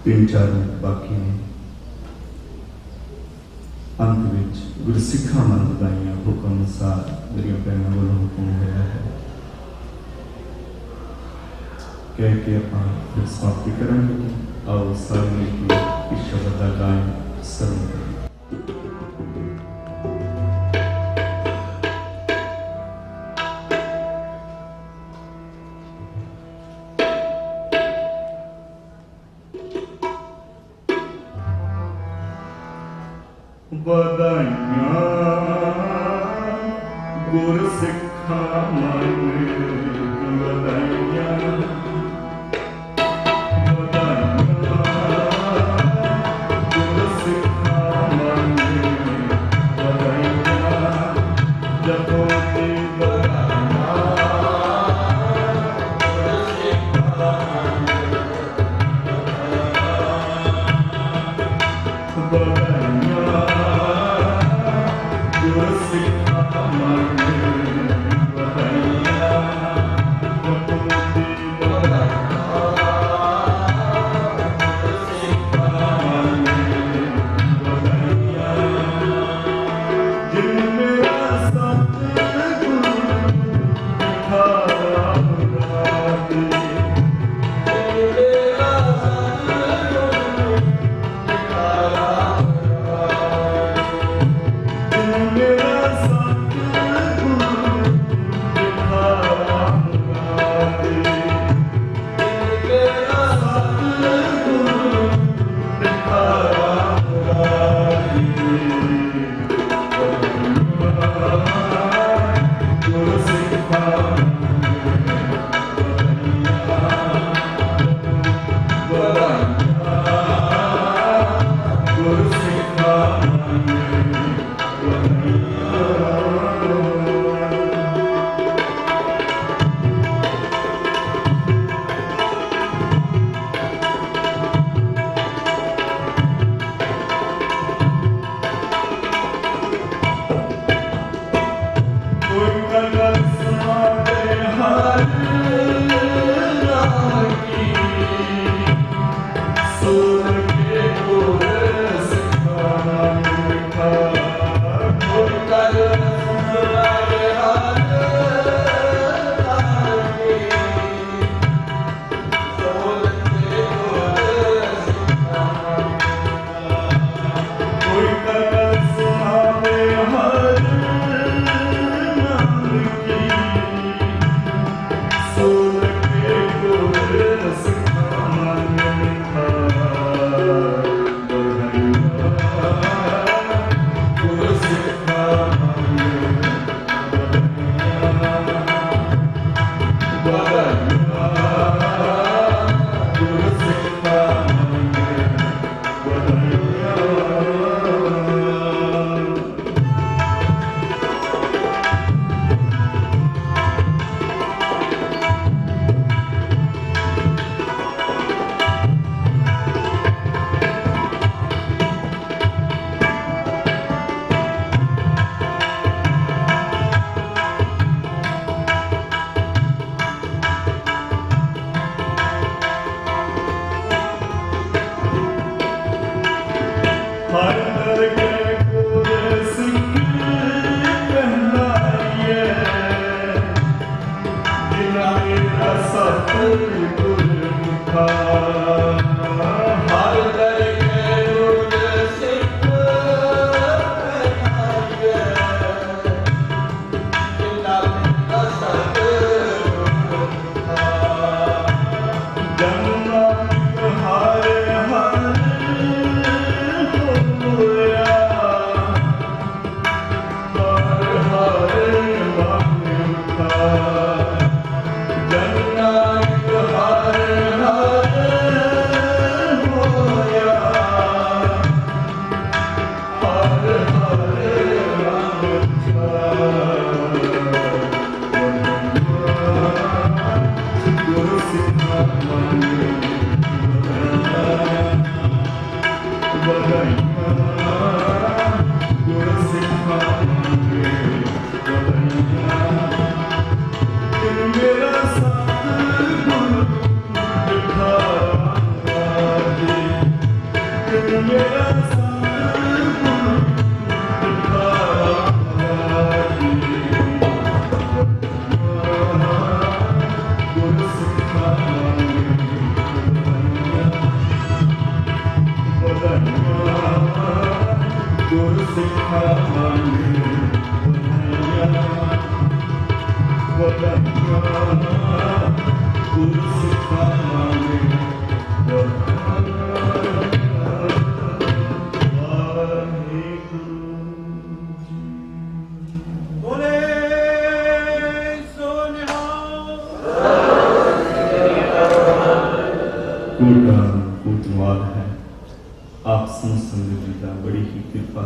तीन चार मिनट बाकी ने अंत विच गुरसिखा मन बधाइयां हुक्म अनुसार मेरी भैनों वालों हुक्म होया है कह के अपना फिर समाप्ति करेंगे। आओ सारे की शब्द का गायन सरन करें। ਵਧਾਈਆਂ ਗੁਰ ਸਿੱਖਾਂ ਮਨ ਵਧਾਈਆਂ ਗੁਰ ਸਿੱਖਾਂ ਮਨ ਵਧਾਈਆਂ ਜਪੋ ਤੇ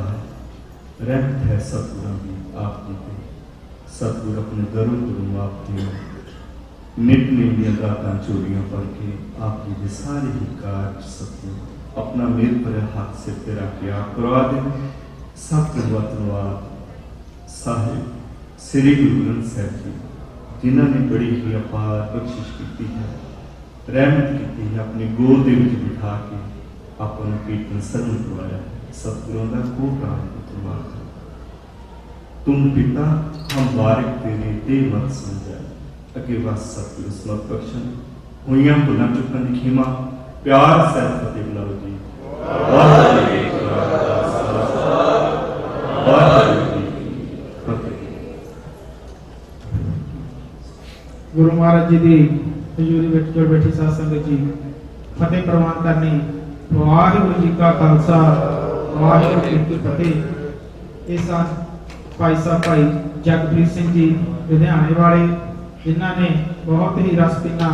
है। रहमत है सतगुरां दी आप जी ते। सतगुर अपने दरों दरों आप जी नित नित दी गातां चोरियां पढ़ के आप जी के सारे ही कार्य सतगुर अपना मेल पर हाथ सिर ते रख के आप करवा दें। सब तो धन्यवाद साहिब श्री गुरु ग्रंथ साहिब जी, जिन्होंने बड़ी ही अपार बख्शिश की है, रहमत की है, अपनी गोद के विच बिठा के अपन कीर्तन सरन करवाया। सतगुरों का कोट धन्यवाद। तुम पिता हम बारिक तेरे ते मत समझा। अगे बस सतगुरु समत बख्शन हुई भुलां चुकन की खिमा प्यार सैर फतेह बुलाओ जी। वाहिगुरू जी का खालसा वाहिगुरू जी की फतेह। गुरु महाराज जी की हजूरी में जो बैठी साध संगत जी फतेह प्रवान करनी। वाहिगुरू जी का खालसा वाहिगुरू जी की फतेह। इस भाई साहब भाई जगप्रीत सिंह जी लुधियाने वाले, जिन्होंने बहुत ही रस पीना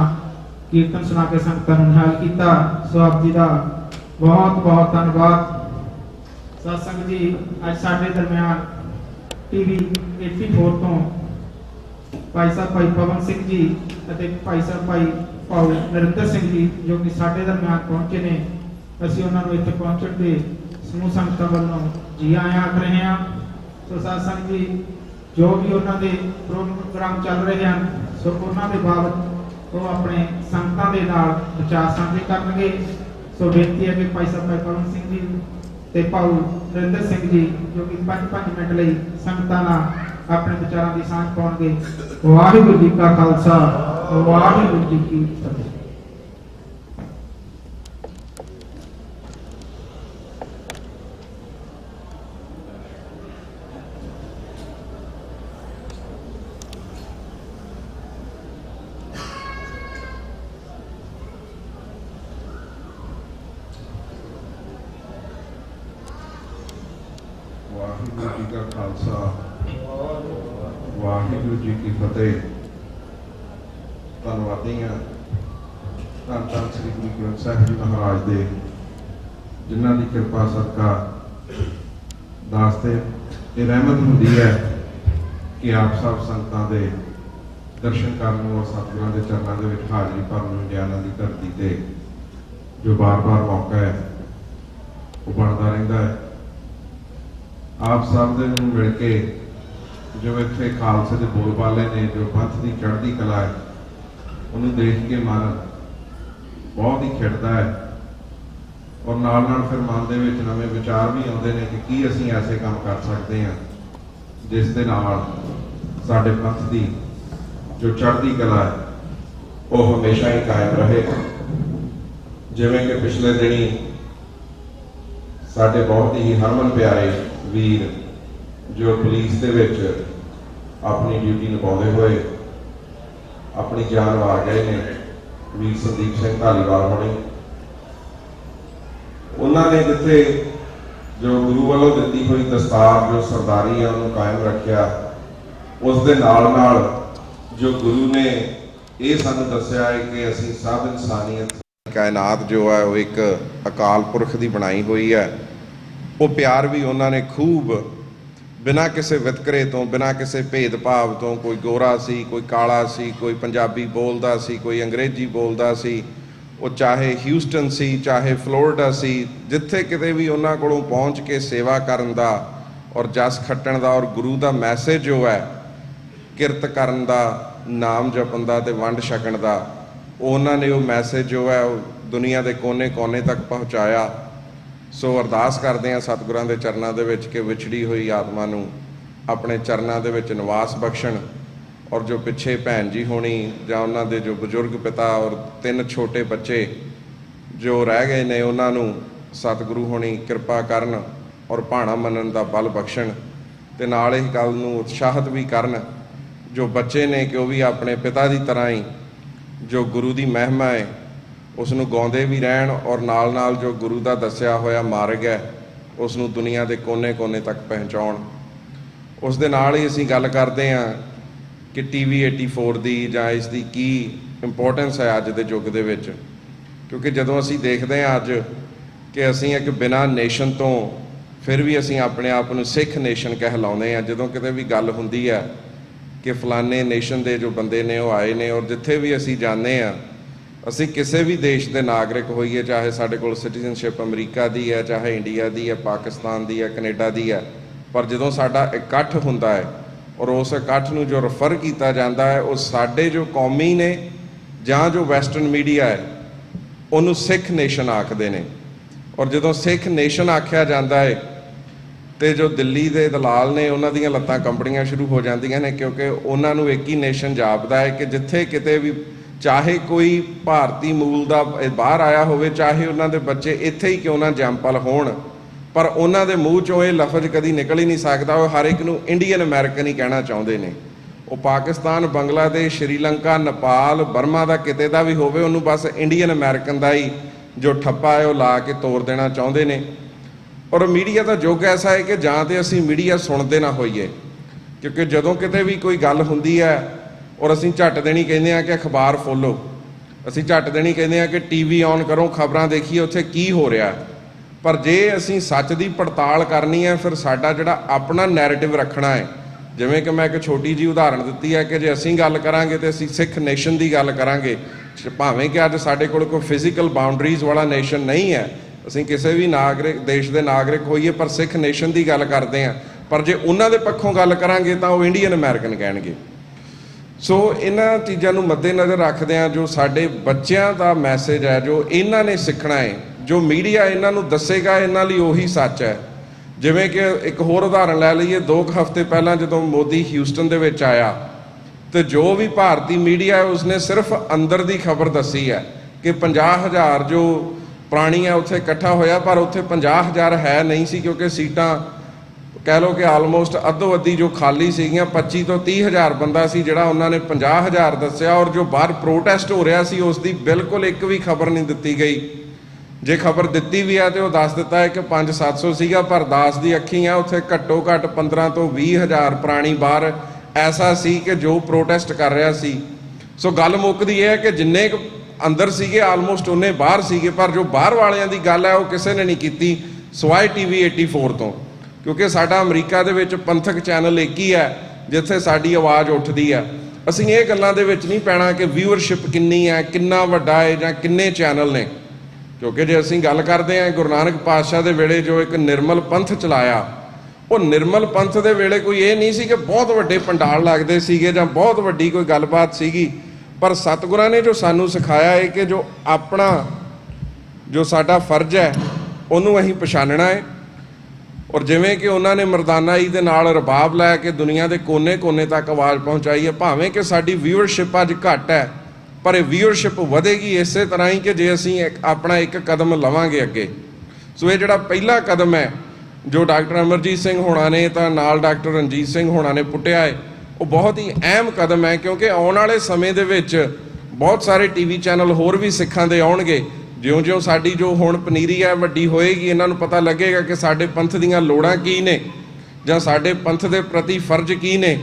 कीर्तन सुना के संगतां नूं निहाल किया। सो आप जी का बहुत बहुत धन्यवाद। सत्संग जी अज साडे दरम्यान टीवी 84 तो भाई साहब भाई पवन सिंह जी ਅਤੇ भाई साहब भाई ਭਾਊ ਨਰਿੰਦਰ ਸਿੰਘ जी जो कि साडे दरम्यान पहुंचे ने। ਅਸੀਂ ਉਹਨਾਂ ਨੂੰ ਇੱਥੇ ਪਹੁੰਚਣ ਦੇ ਸਮੂਹ ਸੰਗਤਾਂ ਵੱਲੋਂ ਜੀ ਆਇਆਂ ਆਖ ਰਹੇ ਹਾਂ। ਸੋ ਸਾਧ ਸੰਗਤ ਜੀ ਜੋ ਵੀ ਉਹਨਾਂ ਦੇ ਪ੍ਰੋਗਰਾਮ ਚੱਲ ਰਹੇ ਹਨ, ਸੋ ਉਹਨਾਂ ਦੇ ਬਾਬਤ ਉਹ ਆਪਣੇ ਸੰਗਤਾਂ ਦੇ ਨਾਲ ਵਿਚਾਰ ਸਾਂਝੇ ਕਰਨਗੇ। ਸੋ ਬੇਨਤੀ ਹੈ ਕਿ ਭਾਈ ਸਾਹਿਬ ਭਾਈ ਪਵਨ ਸਿੰਘ ਜੀ ਤੇ ਭਾਊ ਨਰਿੰਦਰ ਸਿੰਘ ਜੀ ਜੋ ਕਿ 5-5 ਮਿੰਟ ਲਈ ਸੰਗਤਾਂ ਨਾਲ अपने विचारों की सांझ पाउणगे। वाहिगुरू जी का खालसा वाहिगुरू जी की फतेह। वाहिगुरू जी का खालसा वाहिगुरू जी की फतेह। धन्नवादी हाँ धन धन श्री गुरु ग्रंथ साहिब जी महाराज दे, जिन्हों की कृपा सदका दासते ये रहमत होंदी है कि आप सब संगतां दे दर्शन करने और सतगुरां दे चरणों दे विच हाजरी भरन इंडियाना की धरती ते जो बार बार मौका है वो बनता रहिंदा है। आप सब दे नूं मिल के जो इतने खालसे के बोलबाले ने, जो पंथ की चढ़ती कला है, उन्हें देख के मन बहुत ही खिड़ता है और नाल नाल फिर मन के नवे विचार भी आते हैं कि की असीं ऐसे काम कर सकते हैं जिस दे नाल साडे पंथ की जो चढ़ती कला है वो हमेशा ही कायम रहे। जिवें कि पिछले दिनी साडे बहुत ही हरमन प्यारे वीर जो पुलिस दे विच अपनी ड्यूटी निभाते हुए अपनी जान वा गए ने, वीर संदीप सिंह धालीवाल होनी। उन्होंने जिथे जो गुरु वालों दी हुई दस्तार जो सरदारी है उन्होंने कायम रखा, उस दे नाल नाल जो गुरु ने ये सानू दस्या है कि असीं सब इंसानियत कायनात जो है वो एक अकाल पुरख की बनाई हुई है। वो प्यार भी उन्होंने खूब बिना किसी वितकरे तो, बिना किसी भेदभाव तो, कोई गोरा सी, कोई काला सी, कोई पंजाबी बोलता सी, कोई अंग्रेजी बोलता सी, वो चाहे ह्यूस्टन सी, चाहे फ्लोरिडा सी, जिथे किते भी उन्हां कोलों पहुँच के सेवा करन दा और जस खट्टण दा और गुरु दा मैसेज जो है किरत करन दा, नाम जपन दा ते वंड छकण दा, उन्होंने वो मैसेज जो है दुनिया के कोने कोने तक पहुँचाया। सो अरदास करते हैं सतगुरां दे चरणों दे विच कि विछड़ी हुई आत्मा नूं अपने चरणों दे विच निवास बख्शण। और जो पिछे भैन जी होनी जां उन्हां दे जो बजुर्ग पिता और 3 छोटे बच्चे जो रह गए ने, उन्हां नूं सतगुरु होनी कृपा करन और भाणा मनन दा बल बख्शण ते नाल इस गल नूं उत्साहित भी करन जो बच्चे ने कि वह भी अपने पिता की तरह ही जो गुरु की महिमा है उसनूं गाउंदे भी रहन और नाल नाल जो गुरु का दस्या होया मार्ग है उसनूं दुनिया के कोने कोने तक पहुँचाउण। उस दे नाल ही असीं गल करते हैं कि TV 84 की जां इसकी की इंपोर्टेंस है अज के युग दे विच, क्योंकि जदों असीं देखते हैं अज कि असीं एक बिना नेशन तो ਫਿਰ ਵੀ ਅਸੀਂ ਆਪਣੇ ਆਪ ਨੂੰ ਸਿੱਖ ਨੇਸ਼ਨ ਕਹਿਲਾਉਂਦੇ ਹਾਂ। ਜਦੋਂ ਕਿਤੇ ਵੀ ਗੱਲ ਹੁੰਦੀ ਹੈ ਕਿ ਫਲਾਣੇ ਨੇਸ਼ਨ ਦੇ ਜੋ ਬੰਦੇ ਨੇ ਉਹ ਆਏ ਨੇ, ਔਰ ਜਿੱਥੇ ਵੀ ਅਸੀਂ ਜਾਂਦੇ ਹਾਂ, ਅਸੀਂ ਕਿਸੇ ਵੀ ਦੇਸ਼ ਦੇ ਨਾਗਰਿਕ ਹੋਈਏ, ਚਾਹੇ ਸਾਡੇ ਕੋਲ ਸਿਟੀਜ਼ਨਸ਼ਿਪ ਅਮਰੀਕਾ ਦੀ ਹੈ, ਚਾਹੇ ਇੰਡੀਆ ਦੀ ਹੈ, ਪਾਕਿਸਤਾਨ ਦੀ ਹੈ, ਕੈਨੇਡਾ ਦੀ ਹੈ, ਪਰ ਜਦੋਂ ਸਾਡਾ ਇਕੱਠ ਹੁੰਦਾ ਹੈ ਔਰ ਉਸ ਇਕੱਠ ਨੂੰ ਜੋ ਰੈਫਰ ਕੀਤਾ ਜਾਂਦਾ ਹੈ, ਉਹ ਸਾਡੇ ਜੋ ਕੌਮੀ ਨੇ ਜਾਂ ਜੋ ਵੈਸਟਰਨ ਮੀਡੀਆ ਹੈ ਉਹਨੂੰ ਸਿੱਖ ਨੇਸ਼ਨ ਆਖਦੇ ਨੇ। ਔਰ ਜਦੋਂ ਸਿੱਖ ਨੇਸ਼ਨ ਆਖਿਆ ਜਾਂਦਾ ਹੈ ਤੇ ਜੋ ਦਿੱਲੀ ਦੇ ਦਲਾਲ ਨੇ ਉਹਨਾਂ ਦੀਆਂ ਲੱਤਾਂ ਕੰਪਣੀਆਂ ਸ਼ੁਰੂ ਹੋ ਜਾਂਦੀਆਂ ਨੇ, ਕਿਉਂਕਿ ਉਹਨਾਂ ਨੂੰ ਇੱਕ ਹੀ ਨੇਸ਼ਨ ਜਾਪਦਾ ਹੈ ਕਿ ਜਿੱਥੇ ਕਿਤੇ ਵੀ, ਚਾਹੇ ਕੋਈ ਭਾਰਤੀ ਮੂਲ ਦਾ ਬਾਹਰ ਆਇਆ ਹੋਵੇ, ਚਾਹੇ ਉਹਨਾਂ ਦੇ ਬੱਚੇ ਇੱਥੇ ਹੀ ਕਿਉਂ ਨਾ ਜੰਮਪਲ ਹੋਣ, ਪਰ ਉਹਨਾਂ ਦੇ ਮੂੰਹ 'ਚੋਂ ਇਹ ਲਫ਼ਜ਼ ਕਦੀ ਨਿਕਲ ਹੀ ਨਹੀਂ ਸਕਦਾ। ਉਹ ਹਰ ਇੱਕ ਨੂੰ ਇੰਡੀਅਨ ਅਮਰੀਕਨ ਹੀ ਕਹਿਣਾ ਚਾਹੁੰਦੇ ਨੇ। ਉਹ ਪਾਕਿਸਤਾਨ, ਬੰਗਲਾਦੇਸ਼, ਸ਼੍ਰੀਲੰਕਾ, ਨੇਪਾਲ, ਬਰਮਾ ਦਾ ਕਿਤੇ ਦਾ ਵੀ ਹੋਵੇ, ਉਹਨੂੰ ਬਸ ਇੰਡੀਅਨ ਅਮਰੀਕਨ ਦਾ ਹੀ ਜੋ ਠੱਪਾ ਹੈ ਉਹ ਲਾ ਕੇ ਤੋੜ ਦੇਣਾ ਚਾਹੁੰਦੇ ਨੇ। ਔਰ ਮੀਡੀਆ ਦਾ ਯੁੱਗ ਐਸਾ ਹੈ ਕਿ ਜਾਂ ਤਾਂ ਅਸੀਂ ਮੀਡੀਆ ਸੁਣਦੇ ਨਾ ਹੋਈਏ, ਕਿਉਂਕਿ ਜਦੋਂ ਕਿਤੇ ਵੀ ਕੋਈ ਗੱਲ ਹੁੰਦੀ ਹੈ ਔਰ ਅਸੀਂ ਝੱਟ ਦੇਣੀ ਕਹਿੰਦੇ ਹਾਂ ਕਿ ਅਖਬਾਰ ਫੋਲੋ, ਅਸੀਂ ਝੱਟ ਦੇਣੀ ਕਹਿੰਦੇ ਹਾਂ ਕਿ TV ਔਨ ਕਰੋ, ਖਬਰਾਂ ਦੇਖੀਏ ਉੱਥੇ ਕੀ ਹੋ ਰਿਹਾ। ਪਰ ਜੇ ਅਸੀਂ ਸੱਚ ਦੀ ਪੜਤਾਲ ਕਰਨੀ ਹੈ, ਫਿਰ ਸਾਡਾ ਜਿਹੜਾ ਆਪਣਾ ਨੈਰੇਟਿਵ ਰੱਖਣਾ ਹੈ, ਜਿਵੇਂ ਕਿ ਮੈਂ ਇੱਕ ਛੋਟੀ ਜਿਹੀ ਉਦਾਹਰਣ ਦਿੱਤੀ ਹੈ ਕਿ ਜੇ ਅਸੀਂ ਗੱਲ ਕਰਾਂਗੇ ਤੇ ਅਸੀਂ ਸਿੱਖ ਨੇਸ਼ਨ ਦੀ ਗੱਲ ਕਰਾਂਗੇ, ਭਾਵੇਂ ਕਿ ਅੱਜ ਸਾਡੇ ਕੋਲ ਕੋਈ ਫਿਜ਼ੀਕਲ ਬਾਉਂਡਰੀਜ਼ ਵਾਲਾ ਨੇਸ਼ਨ ਨਹੀਂ ਹੈ, ਅਸੀਂ ਕਿਸੇ ਵੀ ਨਾਗਰਿਕ ਦੇਸ਼ ਦੇ ਨਾਗਰਿਕ ਹੋਈਏ, ਪਰ ਸਿੱਖ ਨੇਸ਼ਨ ਦੀ ਗੱਲ ਕਰਦੇ ਹਾਂ। ਪਰ ਜੇ ਉਹਨਾਂ ਦੇ ਪੱਖੋਂ ਗੱਲ ਕਰਾਂਗੇ ਤਾਂ ਉਹ ਇੰਡੀਅਨ ਅਮਰੀਕਨ ਕਹਿਣਗੇ। ਸੋ ਇਹਨਾਂ ਚੀਜ਼ਾਂ ਨੂੰ ਮੱਦੇਨਜ਼ਰ ਰੱਖਦਿਆਂ ਜੋ ਸਾਡੇ ਬੱਚਿਆਂ ਦਾ ਮੈਸੇਜ ਹੈ, ਜੋ ਇਹਨਾਂ ਨੇ ਸਿੱਖਣਾ ਹੈ, ਜੋ ਮੀਡੀਆ ਇਹਨਾਂ ਨੂੰ ਦੱਸੇਗਾ, ਇਹਨਾਂ ਲਈ ਉਹੀ ਸੱਚ ਹੈ। ਜਿਵੇਂ ਕਿ ਇੱਕ ਹੋਰ ਉਦਾਹਰਣ ਲੈ ਲਈਏ, 2 ਹਫ਼ਤੇ ਪਹਿਲਾਂ ਜਦੋਂ ਮੋਦੀ ਹਿਊਸਟਨ ਦੇ ਵਿੱਚ ਆਇਆ ਤੇ ਜੋ ਵੀ ਭਾਰਤੀ ਮੀਡੀਆ ਹੈ ਉਸਨੇ ਸਿਰਫ ਅੰਦਰ ਦੀ ਖਬਰ ਦੱਸੀ ਹੈ ਕਿ 50,000 ਜੋ ਪ੍ਰਾਣੀ ਹੈ ਉੱਥੇ ਇਕੱਠਾ ਹੋਇਆ, ਪਰ ਉੱਥੇ 50,000 ਹੈ ਨਹੀਂ ਸੀ, ਕਿਉਂਕਿ ਸੀਟਾਂ ਕਹਿ ਲਓ ਕਿ ਆਲਮੋਸਟ ਅੱਧੋ ਅੱਧੀ ਜੋ ਖਾਲੀ ਸੀਗੀਆਂ, 25 ਤੋਂ 30,000 ਬੰਦਾ ਸੀ ਜਿਹੜਾ ਉਹਨਾਂ ਨੇ 50,000 ਦੱਸਿਆ। ਔਰ ਜੋ ਬਾਹਰ ਪ੍ਰੋਟੈਸਟ ਹੋ ਰਿਹਾ ਸੀ ਉਸ ਦੀ ਬਿਲਕੁਲ ਇੱਕ ਵੀ ਖਬਰ ਨਹੀਂ ਦਿੱਤੀ ਗਈ। ਜੇ ਖਬਰ ਦਿੱਤੀ ਵੀ ਹੈ ਤੇ ਉਹ ਦੱਸ ਦਿੱਤਾ ਹੈ ਕਿ 500-700 ਸੀਗਾ, ਪਰ ਦਾਸ ਦੀ ਅੱਖੀਂ ਆ ਉੱਥੇ ਘੱਟੋ ਘੱਟ 15 ਤੋਂ 20,000 ਪ੍ਰਾਣੀ ਬਾਹਰ ਐਸਾ ਸੀ ਕਿ ਜੋ ਪ੍ਰੋਟੈਸਟ ਕਰ ਰਿਹਾ ਸੀ। ਸੋ ਗੱਲ ਮੁੱਕਦੀ ਇਹ ਹੈ ਕਿ ਜਿੰਨੇ ਕੁ ਅੰਦਰ ਸੀਗੇ ਆਲਮੋਸਟ ਉਹਨੇ ਬਾਹਰ ਸੀਗੇ, ਪਰ ਜੋ ਬਾਹਰ ਵਾਲਿਆਂ ਦੀ ਗੱਲ ਹੈ ਉਹ ਕਿਸੇ ਨੇ ਨਹੀਂ ਕੀਤੀ ਸਿਵਾਏ TV 84 ਤੋਂ, ਕਿਉਂਕਿ ਸਾਡਾ ਅਮਰੀਕਾ ਦੇ ਵਿੱਚ ਪੰਥਕ ਚੈਨਲ ਇੱਕ ਹੀ ਹੈ ਜਿੱਥੇ ਸਾਡੀ ਆਵਾਜ਼ ਉੱਠਦੀ ਹੈ। ਅਸੀਂ ਇਹ ਗੱਲਾਂ ਦੇ ਵਿੱਚ ਨਹੀਂ ਪੈਣਾ ਕਿ ਵਿਊਅਰਸ਼ਿਪ ਕਿੰਨੀ ਹੈ, ਕਿੰਨਾ ਵੱਡਾ ਹੈ ਜਾਂ ਕਿੰਨੇ ਚੈਨਲ ਨੇ, ਕਿਉਂਕਿ ਜੇ ਅਸੀਂ ਗੱਲ ਕਰਦੇ ਹਾਂ ਗੁਰੂ ਨਾਨਕ ਪਾਤਸ਼ਾਹ ਦੇ ਵੇਲੇ ਜੋ ਇੱਕ ਨਿਰਮਲ ਪੰਥ ਚਲਾਇਆ, ਉਹ ਨਿਰਮਲ ਪੰਥ ਦੇ ਵੇਲੇ ਕੋਈ ਇਹ ਨਹੀਂ ਸੀ ਕਿ ਬਹੁਤ ਵੱਡੇ ਪੰਡਾਲ ਲੱਗਦੇ ਸੀਗੇ ਜਾਂ ਬਹੁਤ ਵੱਡੀ ਕੋਈ ਗੱਲਬਾਤ ਸੀਗੀ, ਪਰ ਸਤਿਗੁਰਾਂ ਨੇ ਜੋ ਸਾਨੂੰ ਸਿਖਾਇਆ ਹੈ ਕਿ ਜੋ ਆਪਣਾ ਜੋ ਸਾਡਾ ਫਰਜ਼ ਹੈ ਉਹਨੂੰ ਅਸੀਂ ਪਛਾਣਨਾ ਹੈ। ਔਰ ਜਿਵੇਂ ਕਿ ਉਹਨਾਂ ਨੇ ਮਰਦਾਨਾਈ ਦੇ ਨਾਲ ਰਬਾਬ ਲੈ ਕੇ ਦੁਨੀਆ ਦੇ ਕੋਨੇ-ਕੋਨੇ ਤੱਕ ਆਵਾਜ਼ ਪਹੁੰਚਾਈ ਹੈ, ਭਾਵੇਂ ਕਿ ਸਾਡੀ ਵਿਊਅਰਸ਼ਿਪ ਅੱਜ ਘੱਟ ਹੈ, ਪਰ ਇਹ ਵਿਊਅਰਸ਼ਿਪ ਵਧੇਗੀ ਇਸੇ ਤਰ੍ਹਾਂ ਹੀ ਕਿ ਜੇ ਅਸੀਂ ਆਪਣਾ ਇੱਕ ਕਦਮ ਲਵਾਂਗੇ ਅੱਗੇ। ਸੋ ਇਹ ਜਿਹੜਾ ਪਹਿਲਾ ਕਦਮ ਹੈ ਜੋ ਡਾਕਟਰ ਅਮਰਜੀਤ ਸਿੰਘ ਹੋਣਾ ਨੇ ਤਾਂ ਨਾਲ ਡਾਕਟਰ ਰਣਜੀਤ ਸਿੰਘ ਹੋਣਾ ਨੇ ਪੁੱਟਿਆ ਹੈ, ਉਹ ਬਹੁਤ ਹੀ ਅਹਿਮ ਕਦਮ ਹੈ, ਕਿਉਂਕਿ ਆਉਣ ਵਾਲੇ ਸਮੇਂ ਦੇ ਵਿੱਚ ਬਹੁਤ ਸਾਰੇ TV ਚੈਨਲ ਹੋਰ ਵੀ ਸਿੱਖਾਂ ਦੇ ਆਉਣਗੇ। ਜਿਉਂ-ਜਿਉਂ ਸਾਡੀ ਜੋ ਹੁਣ ਪਨੀਰੀ ਹੈ ਵੱਡੀ ਹੋਏਗੀ, ਇਹਨਾਂ ਨੂੰ ਪਤਾ ਲੱਗੇਗਾ ਕਿ ਸਾਡੇ ਪੰਥ ਦੀਆਂ ਲੋੜਾਂ ਕੀ ਨੇ ਜਾਂ ਸਾਡੇ ਪੰਥ ਦੇ ਪ੍ਰਤੀ ਫਰਜ਼ ਕੀ ਨੇ।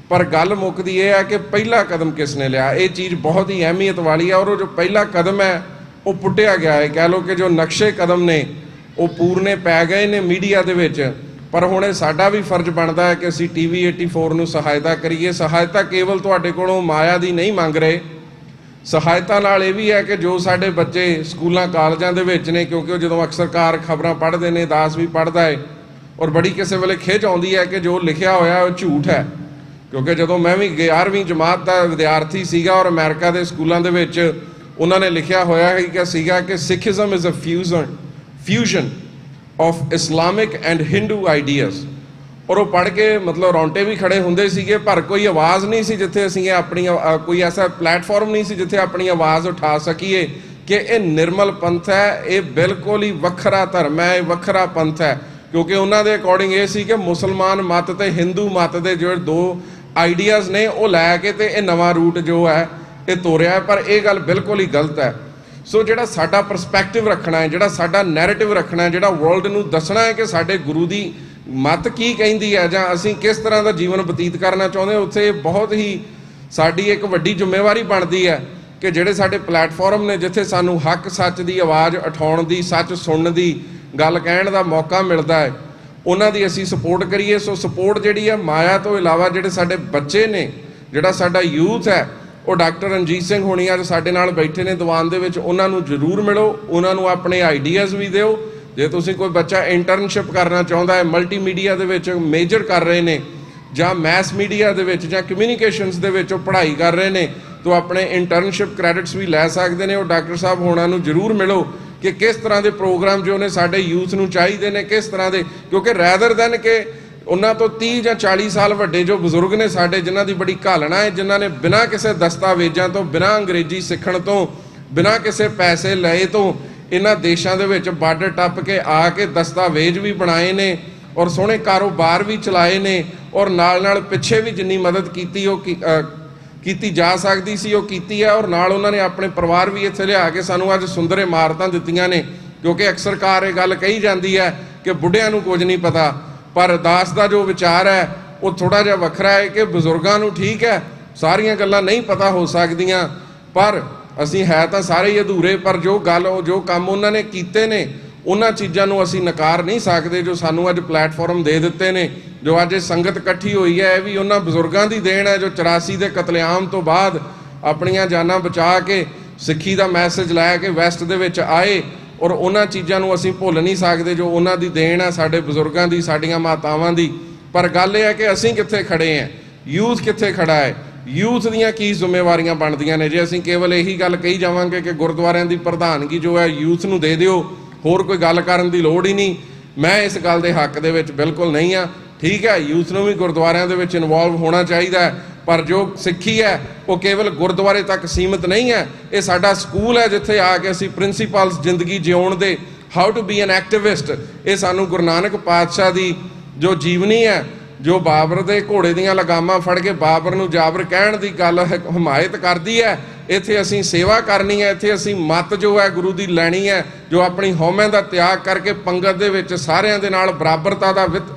ਪਰ ਗੱਲ ਮੁੱਕਦੀ ਇਹ ਹੈ ਕਿ ਪਹਿਲਾ ਕਦਮ ਕਿਸ ਨੇ ਲਿਆ, ਇਹ ਚੀਜ਼ ਬਹੁਤ ਹੀ ਅਹਿਮੀਅਤ ਵਾਲੀ ਹੈ। ਔਰ ਉਹ ਜੋ ਪਹਿਲਾ ਕਦਮ ਹੈ ਉਹ ਪੁੱਟਿਆ ਗਿਆ ਹੈ। ਕਹਿ ਲਓ ਕਿ ਜੋ ਨਕਸ਼ੇ ਕਦਮ ਨੇ ਉਹ ਪੂਰਨੇ ਪੈ ਗਏ ਨੇ ਮੀਡੀਆ ਦੇ ਵਿੱਚ, ਪਰ ਹੁਣ ਇਹ ਸਾਡਾ ਵੀ ਫਰਜ਼ ਬਣਦਾ ਹੈ ਕਿ ਅਸੀਂ TV 84 ਨੂੰ ਸਹਾਇਤਾ ਕਰੀਏ। ਸਹਾਇਤਾ ਕੇਵਲ ਤੁਹਾਡੇ ਕੋਲੋਂ ਮਾਇਆ ਦੀ ਨਹੀਂ ਮੰਗ ਰਹੇ, ਸਹਾਇਤਾ ਨਾਲ ਇਹ ਵੀ ਹੈ ਕਿ ਜੋ ਸਾਡੇ ਬੱਚੇ ਸਕੂਲਾਂ ਕਾਲਜਾਂ ਦੇ ਵਿੱਚ ਨੇ, ਕਿਉਂਕਿ ਉਹ ਜਦੋਂ ਅਕਸਰਕਾਰ ਖਬਰਾਂ ਪੜ੍ਹਦੇ ਨੇ, ਦਾਸ ਵੀ ਪੜ੍ਹਦਾ ਹੈ, ਔਰ ਬੜੀ ਕਿਸੇ ਵੇਲੇ ਖਿਝ ਆਉਂਦੀ ਹੈ ਕਿ ਜੋ ਲਿਖਿਆ ਹੋਇਆ ਉਹ ਝੂਠ ਹੈ। ਕਿਉਂਕਿ ਜਦੋਂ ਮੈਂ ਵੀ 11ਵੀਂ ਜਮਾਤ ਦਾ ਵਿਦਿਆਰਥੀ ਸੀਗਾ ਔਰ ਅਮਰੀਕਾ ਦੇ ਸਕੂਲਾਂ ਦੇ ਵਿੱਚ ਉਹਨਾਂ ਨੇ ਲਿਖਿਆ ਹੋਇਆ ਸੀਗਾ ਕਿ Sikhism is a fusion of Islamic and Hindu ideas, ਔਰ ਉਹ ਪੜ੍ਹ ਕੇ ਮਤਲਬ ਰੌਂਟੇ ਵੀ ਖੜੇ ਹੁੰਦੇ ਸੀਗੇ, ਪਰ ਕੋਈ ਆਵਾਜ਼ ਨਹੀਂ ਸੀ ਜਿੱਥੇ ਅਸੀਂ ਆਪਣੀ ਕੋਈ ਐਸਾ ਪਲੇਟਫਾਰਮ ਨਹੀਂ ਸੀ ਜਿੱਥੇ ਆਪਣੀ ਆਵਾਜ਼ ਉਠਾ ਸਕੀਏ ਕਿ ਇਹ ਨਿਰਮਲ ਪੰਥ ਹੈ, ਇਹ ਬਿਲਕੁਲ ਹੀ ਵੱਖਰਾ ਧਰਮ ਹੈ, ਇਹ ਵੱਖਰਾ ਪੰਥ ਹੈ। ਕਿਉਂਕਿ ਉਹਨਾਂ ਦੇ ਅਕੋਰਡਿੰਗ ਇਹ ਸੀ ਕਿ ਮੁਸਲਮਾਨ ਮਤ ਤੇ ਹਿੰਦੂ ਮਤ ਦੇ ਜਿਹੜੇ ਦੋ ਆਈਡੀਆਜ਼ ਨੇ ਉਹ ਲੈ ਕੇ ਤੇ ਇਹ ਨਵਾਂ ਰੂਟ ਜੋ ਹੈ ਇਹ ਤੋਰਿਆ, ਪਰ ਇਹ ਗੱਲ ਬਿਲਕੁਲ ਹੀ ਗਲਤ ਹੈ। ਸੋ ਜਿਹੜਾ ਸਾਡਾ ਪਰਸਪੈਕਟਿਵ ਰੱਖਣਾ ਹੈ, ਜਿਹੜਾ ਸਾਡਾ ਨੈਰੇਟਿਵ ਰੱਖਣਾ ਹੈ, ਜਿਹੜਾ ਵਰਲਡ ਨੂੰ ਦੱਸਣਾ ਹੈ ਕਿ ਸਾਡੇ ਗੁਰੂ ਦੀ ਮਤ ਕੀ ਕਹਿੰਦੀ ਹੈ ਜਾਂ ਅਸੀਂ ਕਿਸ ਤਰ੍ਹਾਂ ਦਾ ਜੀਵਨ ਬਤੀਤ ਕਰਨਾ ਚਾਹੁੰਦੇ, ਉੱਥੇ ਬਹੁਤ ਹੀ ਸਾਡੀ ਇੱਕ ਵੱਡੀ ਜ਼ਿੰਮੇਵਾਰੀ ਬਣਦੀ ਹੈ ਕਿ ਜਿਹੜੇ ਸਾਡੇ ਪਲੇਟਫਾਰਮ ਨੇ ਜਿੱਥੇ ਸਾਨੂੰ ਹੱਕ ਸੱਚ ਦੀ ਆਵਾਜ਼ ਉਠਾਉਣ ਦੀ, ਸੱਚ ਸੁਣਨ ਦੀ, ਗੱਲ ਕਹਿਣ ਦਾ ਮੌਕਾ ਮਿਲਦਾ ਹੈ, ਉਹਨਾਂ ਦੀ ਅਸੀਂ ਸਪੋਰਟ ਕਰੀਏ। ਸੋ ਸਪੋਰਟ ਜਿਹੜੀ ਹੈ ਮਾਇਆ ਤੋਂ ਇਲਾਵਾ ਜਿਹੜੇ ਸਾਡੇ ਬੱਚੇ ਨੇ, ਜਿਹੜਾ ਸਾਡਾ ਯੂਥ ਹੈ, ਉਹ ਡਾਕਟਰ ਰਣਜੀਤ ਸਿੰਘ ਹੋਣੀ ਅੱਜ ਸਾਡੇ ਨਾਲ ਬੈਠੇ ਨੇ ਦੀਵਾਨ ਦੇ ਵਿੱਚ, ਉਹਨਾਂ ਨੂੰ ਜ਼ਰੂਰ ਮਿਲੋ, ਉਹਨਾਂ ਨੂੰ ਆਪਣੇ ਆਈਡੀਆਜ਼ ਵੀ ਦਿਓ। ਜੇ ਤੁਸੀਂ ਕੋਈ ਬੱਚਾ ਇੰਟਰਨਸ਼ਿਪ ਕਰਨਾ ਚਾਹੁੰਦਾ ਹੈ, ਮਲਟੀਮੀਡੀਆ ਦੇ ਵਿੱਚ ਮੇਜਰ ਕਰ ਰਹੇ ਨੇ ਜਾਂ ਮੈਸ ਮੀਡੀਆ ਦੇ ਵਿੱਚ ਜਾਂ ਕਮਿਊਨੀਕੇਸ਼ਨਸ ਦੇ ਵਿੱਚ ਉਹ ਪੜ੍ਹਾਈ ਕਰ ਰਹੇ ਨੇ, ਤਾਂ ਆਪਣੇ ਇੰਟਰਨਸ਼ਿਪ ਕ੍ਰੈਡਿਟਸ ਵੀ ਲੈ ਸਕਦੇ ਨੇ। ਉਹ ਡਾਕਟਰ ਸਾਹਿਬ ਹੋਣਾ ਨੂੰ ਜ਼ਰੂਰ ਮਿਲੋ ਕਿ ਕਿਸ ਤਰ੍ਹਾਂ ਦੇ ਪ੍ਰੋਗਰਾਮ ਜੋ ਨੇ ਸਾਡੇ ਯੂਥ ਨੂੰ ਚਾਹੀਦੇ ਨੇ, ਕਿਸ ਤਰ੍ਹਾਂ ਦੇ, ਕਿਉਂਕਿ ਰੈਦਰ ਦੈਨ ਕਿ ਉਹਨਾਂ ਤੋਂ 30 ਜਾਂ 40 ਸਾਲ ਵੱਡੇ ਜੋ ਬਜ਼ੁਰਗ ਨੇ ਸਾਡੇ, ਜਿਨ੍ਹਾਂ ਦੀ ਬੜੀ ਘਾਲਣਾ ਹੈ, ਜਿਨ੍ਹਾਂ ਨੇ ਬਿਨਾਂ ਕਿਸੇ ਦਸਤਾਵੇਜ਼ਾਂ ਤੋਂ, ਬਿਨਾਂ ਅੰਗਰੇਜ਼ੀ ਸਿੱਖਣ ਤੋਂ, ਬਿਨਾਂ ਕਿਸੇ ਪੈਸੇ ਲਏ ਤੋਂ ਇਹਨਾਂ ਦੇਸ਼ਾਂ ਦੇ ਵਿੱਚ ਬਾਰਡਰ ਟੱਪ ਕੇ ਆ ਕੇ ਦਸਤਾਵੇਜ਼ ਵੀ ਬਣਾਏ ਨੇ ਔਰ ਸੋਹਣੇ ਕਾਰੋਬਾਰ ਵੀ ਚਲਾਏ ਨੇ, ਔਰ ਨਾਲ ਨਾਲ ਪਿੱਛੇ ਵੀ ਜਿੰਨੀ ਮਦਦ ਕੀਤੀ ਉਹ ਕੀਤੀ ਜਾ ਸਕਦੀ ਸੀ ਉਹ ਕੀਤੀ ਹੈ, ਔਰ ਨਾਲ ਉਹਨਾਂ ਨੇ ਆਪਣੇ ਪਰਿਵਾਰ ਵੀ ਇੱਥੇ ਲਿਆ ਕੇ ਸਾਨੂੰ ਅੱਜ ਸੁੰਦਰ ਇਮਾਰਤਾਂ ਦਿੱਤੀਆਂ ਨੇ। ਕਿਉਂਕਿ ਅਕਸਰਕਾਰ ਇਹ ਗੱਲ ਕਹੀ ਜਾਂਦੀ ਹੈ ਕਿ ਬੁੱਢਿਆਂ ਨੂੰ ਕੁਝ ਨਹੀਂ ਪਤਾ, ਪਰ ਦਾਸ ਦਾ ਜੋ ਵਿਚਾਰ ਹੈ ਉਹ ਥੋੜ੍ਹਾ ਜਿਹਾ ਵੱਖਰਾ ਹੈ ਕਿ ਬਜ਼ੁਰਗਾਂ ਨੂੰ ਠੀਕ ਹੈ ਸਾਰੀਆਂ ਗੱਲਾਂ ਨਹੀਂ ਪਤਾ ਹੋ ਸਕਦੀਆਂ, ਪਰ ਅਸੀਂ ਹੈ ਤਾਂ ਸਾਰੇ ਹੀ ਅਧੂਰੇ, ਪਰ ਜੋ ਕੰਮ ਉਹਨਾਂ ਨੇ ਕੀਤੇ ਨੇ ਉਹਨਾਂ ਚੀਜ਼ਾਂ ਨੂੰ ਅਸੀਂ ਨਕਾਰ ਨਹੀਂ ਸਕਦੇ ਜੋ ਸਾਨੂੰ ਅੱਜ ਪਲੇਟਫਾਰਮ ਦੇ ਦਿੱਤੇ ਨੇ। ਜੋ ਅੱਜ ਇਹ ਸੰਗਤ ਇਕੱਠੀ ਹੋਈ ਹੈ ਇਹ ਵੀ ਉਹਨਾਂ ਬਜ਼ੁਰਗਾਂ ਦੀ ਦੇਣ ਹੈ ਜੋ 84 ਦੇ ਕਤਲੇਆਮ ਤੋਂ ਬਾਅਦ ਆਪਣੀਆਂ ਜਾਨਾਂ ਬਚਾ ਕੇ ਸਿੱਖੀ ਦਾ ਮੈਸੇਜ ਲੈ ਕੇ ਵੈਸਟ ਦੇ ਵਿੱਚ ਆਏ, ਔਰ ਉਹਨਾਂ ਚੀਜ਼ਾਂ ਨੂੰ ਅਸੀਂ ਭੁੱਲ ਨਹੀਂ ਸਕਦੇ ਜੋ ਉਹਨਾਂ ਦੀ ਦੇਣ ਹੈ, ਸਾਡੇ ਬਜ਼ੁਰਗਾਂ ਦੀ, ਸਾਡੀਆਂ ਮਾਤਾਵਾਂ ਦੀ। ਪਰ ਗੱਲ ਇਹ ਹੈ ਕਿ ਅਸੀਂ ਕਿੱਥੇ ਖੜੇ ਹਾਂ, ਯੂਥ ਕਿੱਥੇ ਖੜਾ ਹੈ, ਯੂਥ ਦੀਆਂ ਕੀ ਜ਼ਿੰਮੇਵਾਰੀਆਂ ਬਣਦੀਆਂ ਨੇ। ਜੇ ਅਸੀਂ ਕੇਵਲ ਇਹੀ ਗੱਲ ਕਹੀ ਜਾਵਾਂਗੇ ਕਿ ਗੁਰਦੁਆਰਿਆਂ ਦੀ ਪ੍ਰਧਾਨਗੀ ਜੋ ਹੈ ਯੂਥ ਨੂੰ ਦੇ ਦਿਓ, ਹੋਰ ਕੋਈ ਗੱਲ ਕਰਨ ਦੀ ਲੋੜ ਹੀ ਨਹੀਂ, ਮੈਂ ਇਸ ਗੱਲ ਦੇ ਹੱਕ ਦੇ ਵਿੱਚ ਬਿਲਕੁਲ ਨਹੀਂ ਹਾਂ। ਠੀਕ ਹੈ, ਯੂਥ ਨੂੰ ਵੀ ਗੁਰਦੁਆਰਿਆਂ ਦੇ ਵਿੱਚ ਇਨਵੋਲਵ ਹੋਣਾ ਚਾਹੀਦਾ ਹੈ, ਪਰ ਜੋ ਸਿੱਖੀ ਹੈ ਉਹ ਕੇਵਲ ਗੁਰਦੁਆਰੇ ਤੱਕ ਸੀਮਿਤ ਨਹੀਂ ਹੈ। ਇਹ ਸਾਡਾ ਸਕੂਲ ਹੈ ਜਿੱਥੇ ਆ ਕੇ ਅਸੀਂ ਪ੍ਰਿੰਸੀਪਲਸ ਜ਼ਿੰਦਗੀ ਜਿਉਣ ਦੇ, how to be an activist, ਇਹ ਸਾਨੂੰ ਗੁਰੂ ਨਾਨਕ ਪਾਤਸ਼ਾਹ ਦੀ ਜੋ ਜੀਵਨੀ ਹੈ, ਜੋ ਬਾਬਰ ਦੇ ਘੋੜੇ ਦੀਆਂ ਲਗਾਮਾਂ ਫੜ ਕੇ ਬਾਬਰ ਨੂੰ ਜਾਬਰ ਕਹਿਣ ਦੀ ਗੱਲ ਹਮਾਇਤ ਕਰਦੀ ਹੈ, ਇੱਥੇ ਅਸੀਂ ਸੇਵਾ ਕਰਨੀ ਹੈ, ਇੱਥੇ ਅਸੀਂ ਮੱਤ ਜੋ ਹੈ ਗੁਰੂ ਦੀ ਲੈਣੀ ਹੈ, ਜੋ ਆਪਣੀ ਹਉਮੈ ਦਾ ਤਿਆਗ ਕਰਕੇ ਪੰਗਤ ਦੇ ਵਿੱਚ ਸਾਰਿਆਂ ਦੇ ਨਾਲ ਬਰਾਬਰਤਾ ਦਾ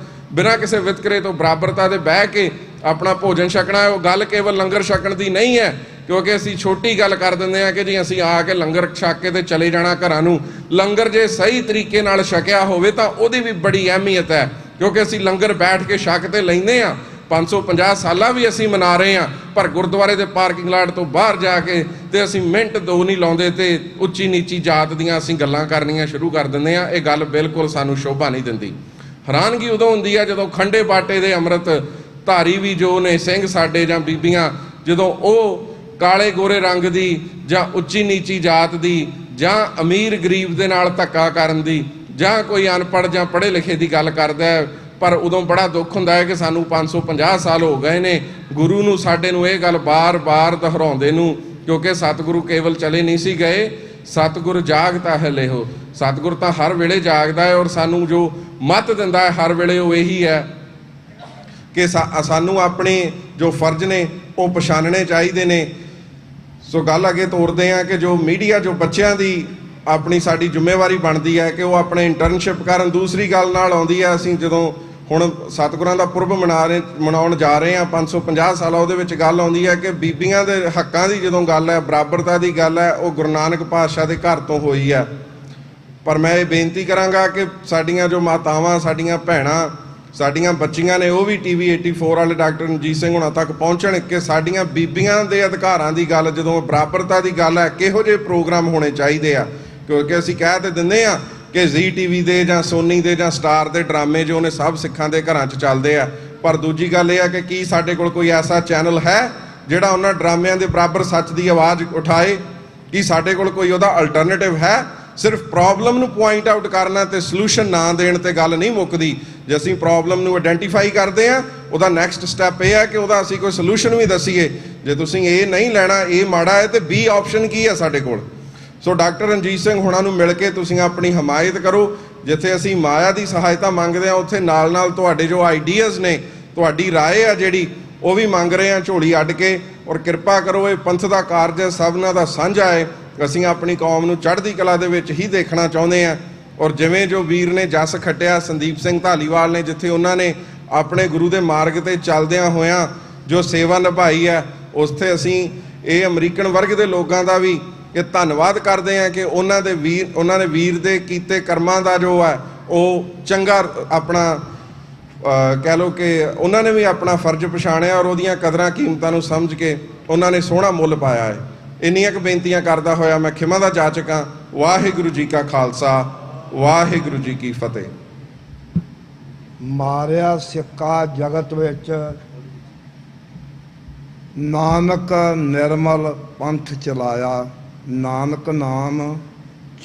ਬਿਨਾਂ ਕਿਸੇ ਵਿਤਕਰੇ ਤੋਂ ਬਰਾਬਰਤਾ ਦੇ ਬਹਿ ਕੇ ਆਪਣਾ ਭੋਜਨ ਛਕਣਾ ਹੈ। ਉਹ ਗੱਲ ਕੇਵਲ ਲੰਗਰ ਛਕਣ ਦੀ ਨਹੀਂ ਹੈ, ਕਿਉਂਕਿ ਅਸੀਂ ਛੋਟੀ ਗੱਲ ਕਰ ਦਿੰਦੇ ਹਾਂ ਕਿ ਜੀ ਅਸੀਂ ਆ ਕੇ ਲੰਗਰ ਛਕ ਕੇ ਤੇ ਚਲੇ ਜਾਣਾ ਘਰਾਂ ਨੂੰ। ਲੰਗਰ ਜੇ ਸਹੀ ਤਰੀਕੇ ਨਾਲ ਛਕਿਆ ਹੋਵੇ ਤਾਂ ਉਹਦੀ ਵੀ ਬੜੀ ਅਹਿਮੀਅਤ ਹੈ, ਕਿਉਂਕਿ ਅਸੀਂ ਲੰਗਰ ਬੈਠ ਕੇ ਛਕ ਤੇ ਲੈਂਦੇ ਹਾਂ। 550 ਸਾਲਾਂ ਵੀ ਅਸੀਂ ਮਨਾ ਰਹੇ ਹਾਂ, ਪਰ ਗੁਰਦੁਆਰੇ ਦੇ ਪਾਰਕਿੰਗ ਲਾਟ ਤੋਂ ਬਾਹਰ ਜਾ ਕੇ ਤੇ ਅਸੀਂ ਮਿੰਟ ਦੋ ਨਹੀਂ ਲਾਉਂਦੇ ਤੇ ਉੱਚੀ ਨੀਚੀ ਜਾਤ ਦੀਆਂ ਅਸੀਂ ਗੱਲਾਂ ਕਰਨੀਆਂ ਸ਼ੁਰੂ ਕਰ ਦਿੰਦੇ ਹਾਂ। ਇਹ ਗੱਲ ਬਿਲਕੁਲ ਸਾਨੂੰ ਸ਼ੋਭਾ ਨਹੀਂ ਦਿੰਦੀ। ਹੈਰਾਨਗੀ ਉਦੋਂ ਹੁੰਦੀ ਹੈ ਜਦੋਂ ਖੰਡੇ ਬਾਟੇ ਦੇ ਅੰਮ੍ਰਿਤ ਧਾਰੀ ਵੀ ਜੋ ਨੇ ਸਿੰਘ ਸਾਡੇ ਜਾਂ ਬੀਬੀਆਂ, ਜਦੋਂ ਉਹ ਕਾਲੇ ਗੋਰੇ ਰੰਗ ਦੀ ਜਾਂ ਉੱਚੀ ਨੀਚੀ ਜਾਤ ਦੀ ਜਾਂ ਅਮੀਰ ਗਰੀਬ ਦੇ ਨਾਲ ਧੱਕਾ ਕਰਨ ਦੀ ਜਾਂ ਕੋਈ ਅਨਪੜ੍ਹ ਜਾਂ ਪੜ੍ਹੇ ਲਿਖੇ ਦੀ ਗੱਲ ਕਰਦਾ ਹੈ, ਪਰ ਉਦੋਂ ਬੜਾ ਦੁੱਖ ਹੁੰਦਾ ਹੈ ਕਿ ਸਾਨੂੰ 550 ਸਾਲ ਹੋ ਗਏ ਨੇ ਗੁਰੂ ਨੂੰ ਸਾਡੇ ਨੂੰ ਇਹ ਗੱਲ ਬਾਰ-ਬਾਰ ਦੁਹਰਾਉਂਦੇ ਨੂੰ, ਕਿਉਂਕਿ ਸਤਿਗੁਰੂ ਕੇਵਲ ਚਲੇ ਨਹੀਂ ਸੀ ਗਏ, ਸਤਿਗੁਰ ਜਾਗਤਾ ਹੈ ਲੇਹੋ। ਸਤਿਗੁਰ ਤਾਂ ਹਰ ਵੇਲੇ ਜਾਗਦਾ ਹੈ, ਔਰ ਸਾਨੂੰ ਜੋ ਮੱਤ ਦਿੰਦਾ ਹੈ ਹਰ ਵੇਲੇ ਉਹ ਇਹੀ ਹੈ ਕਿ ਸਾਨੂੰ ਆਪਣੇ ਜੋ ਫਰਜ਼ ਨੇ ਉਹ ਪਛਾਣਨੇ ਚਾਹੀਦੇ ਨੇ। ਸੋ ਗੱਲ ਅੱਗੇ ਤੋਰਦੇ ਹਾਂ ਕਿ ਜੋ ਮੀਡੀਆ ਜੋ ਬੱਚਿਆਂ ਦੀ ਆਪਣੀ ਸਾਡੀ ਜ਼ਿੰਮੇਵਾਰੀ ਬਣਦੀ ਹੈ ਕਿ ਉਹ ਆਪਣੇ ਇੰਟਰਨਸ਼ਿਪ ਕਰਨ। ਦੂਸਰੀ ਗੱਲ ਨਾਲ ਆਉਂਦੀ ਹੈ, ਅਸੀਂ ਜਦੋਂ ਹੁਣ ਸਤਿਗੁਰਾਂ ਦਾ ਪੁਰਬ ਮਨਾਉਣ ਜਾ ਰਹੇ ਹਾਂ 550 ਸਾਲਾ, ਉਹਦੇ ਵਿੱਚ ਗੱਲ ਆਉਂਦੀ ਹੈ ਕਿ ਬੀਬੀਆਂ ਦੇ ਹੱਕਾਂ ਦੀ ਜਦੋਂ ਗੱਲ ਹੈ, ਬਰਾਬਰਤਾ ਦੀ ਗੱਲ ਹੈ, ਉਹ ਗੁਰੂ ਨਾਨਕ ਪਾਤਸ਼ਾਹ ਦੇ ਘਰ ਤੋਂ ਹੋਈ ਹੈ। ਪਰ ਮੈਂ ਇਹ ਬੇਨਤੀ ਕਰਾਂਗਾ ਕਿ ਸਾਡੀਆਂ ਜੋ ਮਾਤਾਵਾਂ, ਸਾਡੀਆਂ ਭੈਣਾਂ, ਸਾਡੀਆਂ ਬੱਚੀਆਂ ਨੇ ਉਹ ਵੀ TV 84 ਵਾਲੇ ਡਾਕਟਰ ਰਣਜੀਤ ਸਿੰਘ ਹੁਣਾਂ ਤੱਕ ਪਹੁੰਚਣ ਕਿ ਸਾਡੀਆਂ ਬੀਬੀਆਂ ਦੇ ਅਧਿਕਾਰਾਂ ਦੀ ਗੱਲ, ਜਦੋਂ ਬਰਾਬਰਤਾ ਦੀ ਗੱਲ ਹੈ, ਕਿਹੋ ਜਿਹੇ ਪ੍ਰੋਗਰਾਮ ਹੋਣੇ ਚਾਹੀਦੇ ਆ। ਕਿਉਂਕਿ ਅਸੀਂ ਕਹਿ ਤੇ ਦਿੰਦੇ ਹਾਂ ਕਿ ZTV ਦੇ ਜਾਂ ਸੋਨੀ ਦੇ ਜਾਂ ਸਟਾਰ ਦੇ ਡਰਾਮੇ ਜੋ ਨੇ ਸਭ ਸਿੱਖਾਂ ਦੇ ਘਰਾਂ 'ਚ ਚੱਲਦੇ ਆ, ਪਰ ਦੂਜੀ ਗੱਲ ਇਹ ਆ ਕਿ ਕੀ ਸਾਡੇ ਕੋਲ ਕੋਈ ਐਸਾ ਚੈਨਲ ਹੈ ਜਿਹੜਾ ਉਹਨਾਂ ਡਰਾਮਿਆਂ ਦੇ ਬਰਾਬਰ ਸੱਚ ਦੀ ਆਵਾਜ਼ ਉਠਾਏ? ਕੀ ਸਾਡੇ ਕੋਲ ਕੋਈ ਉਹਦਾ ਅਲਟਰਨੇਟਿਵ ਹੈ? ਸਿਰਫ ਪ੍ਰੋਬਲਮ ਨੂੰ ਪੁਆਇੰਟ ਆਊਟ ਕਰਨਾ ਤੇ ਸੋਲੂਸ਼ਨ ਨਾ ਦੇਣ ਤੇ ਗੱਲ ਨਹੀਂ ਮੁੱਕਦੀ। ਜੇ ਅਸੀਂ ਪ੍ਰੋਬਲਮ ਨੂੰ ਆਇਡੈਂਟੀਫਾਈ ਕਰਦੇ ਹਾਂ, ਉਹਦਾ ਨੈਕਸਟ ਸਟੈਪ ਇਹ ਹੈ ਕਿ ਉਹਦਾ ਅਸੀਂ ਕੋਈ ਸੋਲੂਸ਼ਨ ਵੀ ਦੱਸੀਏ। ਜੇ ਤੁਸੀਂ ਇਹ ਨਹੀਂ ਲੈਣਾ, ਇਹ ਮਾੜਾ ਹੈ, ਤੇ B ਆਪਸ਼ਨ ਕੀ ਹੈ ਸਾਡੇ ਕੋਲ? ਸੋ ਡਾਕਟਰ ਰਣਜੀਤ ਸਿੰਘ ਹੁਣਾਂ ਨੂੰ ਮਿਲ ਕੇ ਤੁਸੀਂ ਆਪਣੀ ਹਮਾਇਤ ਕਰੋ। ਜਿੱਥੇ ਅਸੀਂ ਮਾਇਆ ਦੀ ਸਹਾਇਤਾ ਮੰਗਦੇ ਹਾਂ, ਉੱਥੇ ਨਾਲ ਨਾਲ ਤੁਹਾਡੇ ਜੋ ਆਈਡੀਆਜ਼ ਨੇ, ਤੁਹਾਡੀ ਰਾਏ ਆ ਜਿਹੜੀ, ਉਹ ਵੀ ਮੰਗ ਰਹੇ ਹਾਂ ਝੋਲੀ ਅੱਡ ਕੇ। ਔਰ ਕਿਰਪਾ ਕਰੋ, ਇਹ ਪੰਥ ਦਾ ਕਾਰਜ ਹੈ, ਸਭਨਾਂ ਦਾ ਸਾਂਝਾ ਹੈ। ਅਸੀਂ ਆਪਣੀ ਕੌਮ ਨੂੰ ਚੜ੍ਹਦੀ ਕਲਾ ਦੇ ਵਿੱਚ ਹੀ ਦੇਖਣਾ ਚਾਹੁੰਦੇ ਹਾਂ। ਔਰ ਜਿਵੇਂ ਜੋ ਵੀਰ ਨੇ ਜਸ ਖੱਟਿਆ, ਸੰਦੀਪ ਸਿੰਘ ਧਾਲੀਵਾਲ ਨੇ, ਜਿੱਥੇ ਉਹਨਾਂ ਨੇ ਆਪਣੇ ਗੁਰੂ ਦੇ ਮਾਰਗ ਤੇ ਚੱਲਦਿਆਂ ਹੋਇਆਂ ਜੋ ਸੇਵਾ ਨਿਭਾਈ ਹੈ, ਉੱਥੇ ਅਸੀਂ ਇਹ ਅਮਰੀਕਨ ਵਰਗ ਦੇ ਲੋਕਾਂ ਦਾ ਵੀ ਇਹ ਧੰਨਵਾਦ ਕਰਦੇ ਹਾਂ ਕਿ ਉਹਨਾਂ ਨੇ ਵੀਰ ਦੇ ਕੀਤੇ ਕਰਮਾਂ ਦਾ ਜੋ ਹੈ ਉਹ ਚੰਗਾ ਆਪਣਾ ਕਹਿ ਲਓ ਕਿ ਉਹਨਾਂ ਨੇ ਵੀ ਆਪਣਾ ਫਰਜ਼ ਪਛਾਣਿਆ ਔਰ ਉਹਦੀਆਂ ਕਦਰਾਂ ਕੀਮਤਾਂ ਨੂੰ ਸਮਝ ਕੇ ਉਹਨਾਂ ਨੇ ਸੋਹਣਾ ਮੁੱਲ ਪਾਇਆ ਹੈ। ਇੰਨੀਆਂ ਕੁ ਬੇਨਤੀਆਂ ਕਰਦਾ ਹੋਇਆ ਮੈਂ ਖਿਮਾ ਦਾ ਜਾਚਕ ਹਾਂ। ਵਾਹਿਗੁਰੂ ਜੀ ਕਾ ਖਾਲਸਾ, ਵਾਹਿਗੁਰੂ ਜੀ ਕੀ ਫਤਿਹ। ਮਾਰਿਆ ਸਿੱਕਾ ਜਗਤ ਵਿੱਚ, ਨਾਨਕ ਨਿਰਮਲ ਪੰਥ ਚਲਾਇਆ। ਨਾਨਕ ਨਾਮ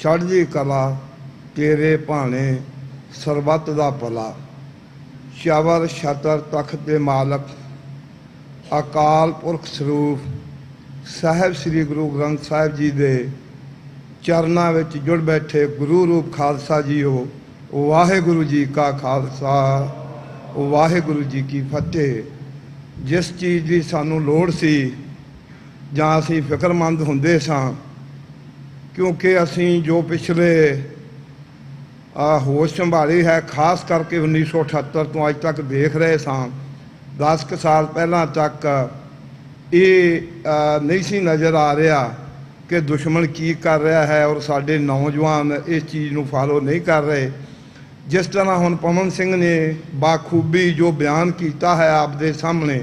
ਚੜ੍ਹਦੀ ਕਲਾ, ਤੇਰੇ ਭਾਣੇ ਸਰਬੱਤ ਦਾ ਭਲਾ। ਸ਼ਬਰ ਛਤਰ ਤਖਤ ਦੇ ਮਾਲਕ, ਅਕਾਲ ਪੁਰਖ ਸਰੂਪ ਸਾਹਿਬ ਸ੍ਰੀ ਗੁਰੂ ਗ੍ਰੰਥ ਸਾਹਿਬ ਜੀ ਦੇ ਚਰਨਾਂ ਵਿੱਚ ਜੁੜ ਬੈਠੇ ਗੁਰੂ ਰੂਪ ਖਾਲਸਾ ਜੀਓ, ਵਾਹਿਗੁਰੂ ਜੀ ਕਾ ਖਾਲਸਾ, ਵਾਹਿਗੁਰੂ ਜੀ ਕੀ ਫਤਿਹ। ਜਿਸ ਚੀਜ਼ ਦੀ ਸਾਨੂੰ ਲੋੜ ਸੀ ਜਾਂ ਅਸੀਂ ਫਿਕਰਮੰਦ ਹੁੰਦੇ ਸਾਂ, ਕਿਉਂਕਿ ਅਸੀਂ ਜੋ ਪਿਛਲੇ ਹੋਸ਼ ਸੰਭਾਲੀ ਹੈ, ਖਾਸ ਕਰਕੇ 1978 ਤੋਂ ਅੱਜ ਤੱਕ ਦੇਖ ਰਹੇ ਸਾਂ। 10 ਕੁ ਸਾਲ ਪਹਿਲਾਂ ਤੱਕ ਇਹ ਨਹੀਂ ਸੀ ਨਜ਼ਰ ਆ ਰਿਹਾ ਕਿ ਦੁਸ਼ਮਣ ਕੀ ਕਰ ਰਿਹਾ ਹੈ ਔਰ ਸਾਡੇ ਨੌਜਵਾਨ ਇਸ ਚੀਜ਼ ਨੂੰ ਫਾਲੋ ਨਹੀਂ ਕਰ ਰਹੇ। ਜਿਸ ਤਰ੍ਹਾਂ ਹੁਣ ਪਵਨ ਸਿੰਘ ਨੇ ਬਾਖੂਬੀ ਜੋ ਬਿਆਨ ਕੀਤਾ ਹੈ ਆਪ ਦੇ ਸਾਹਮਣੇ,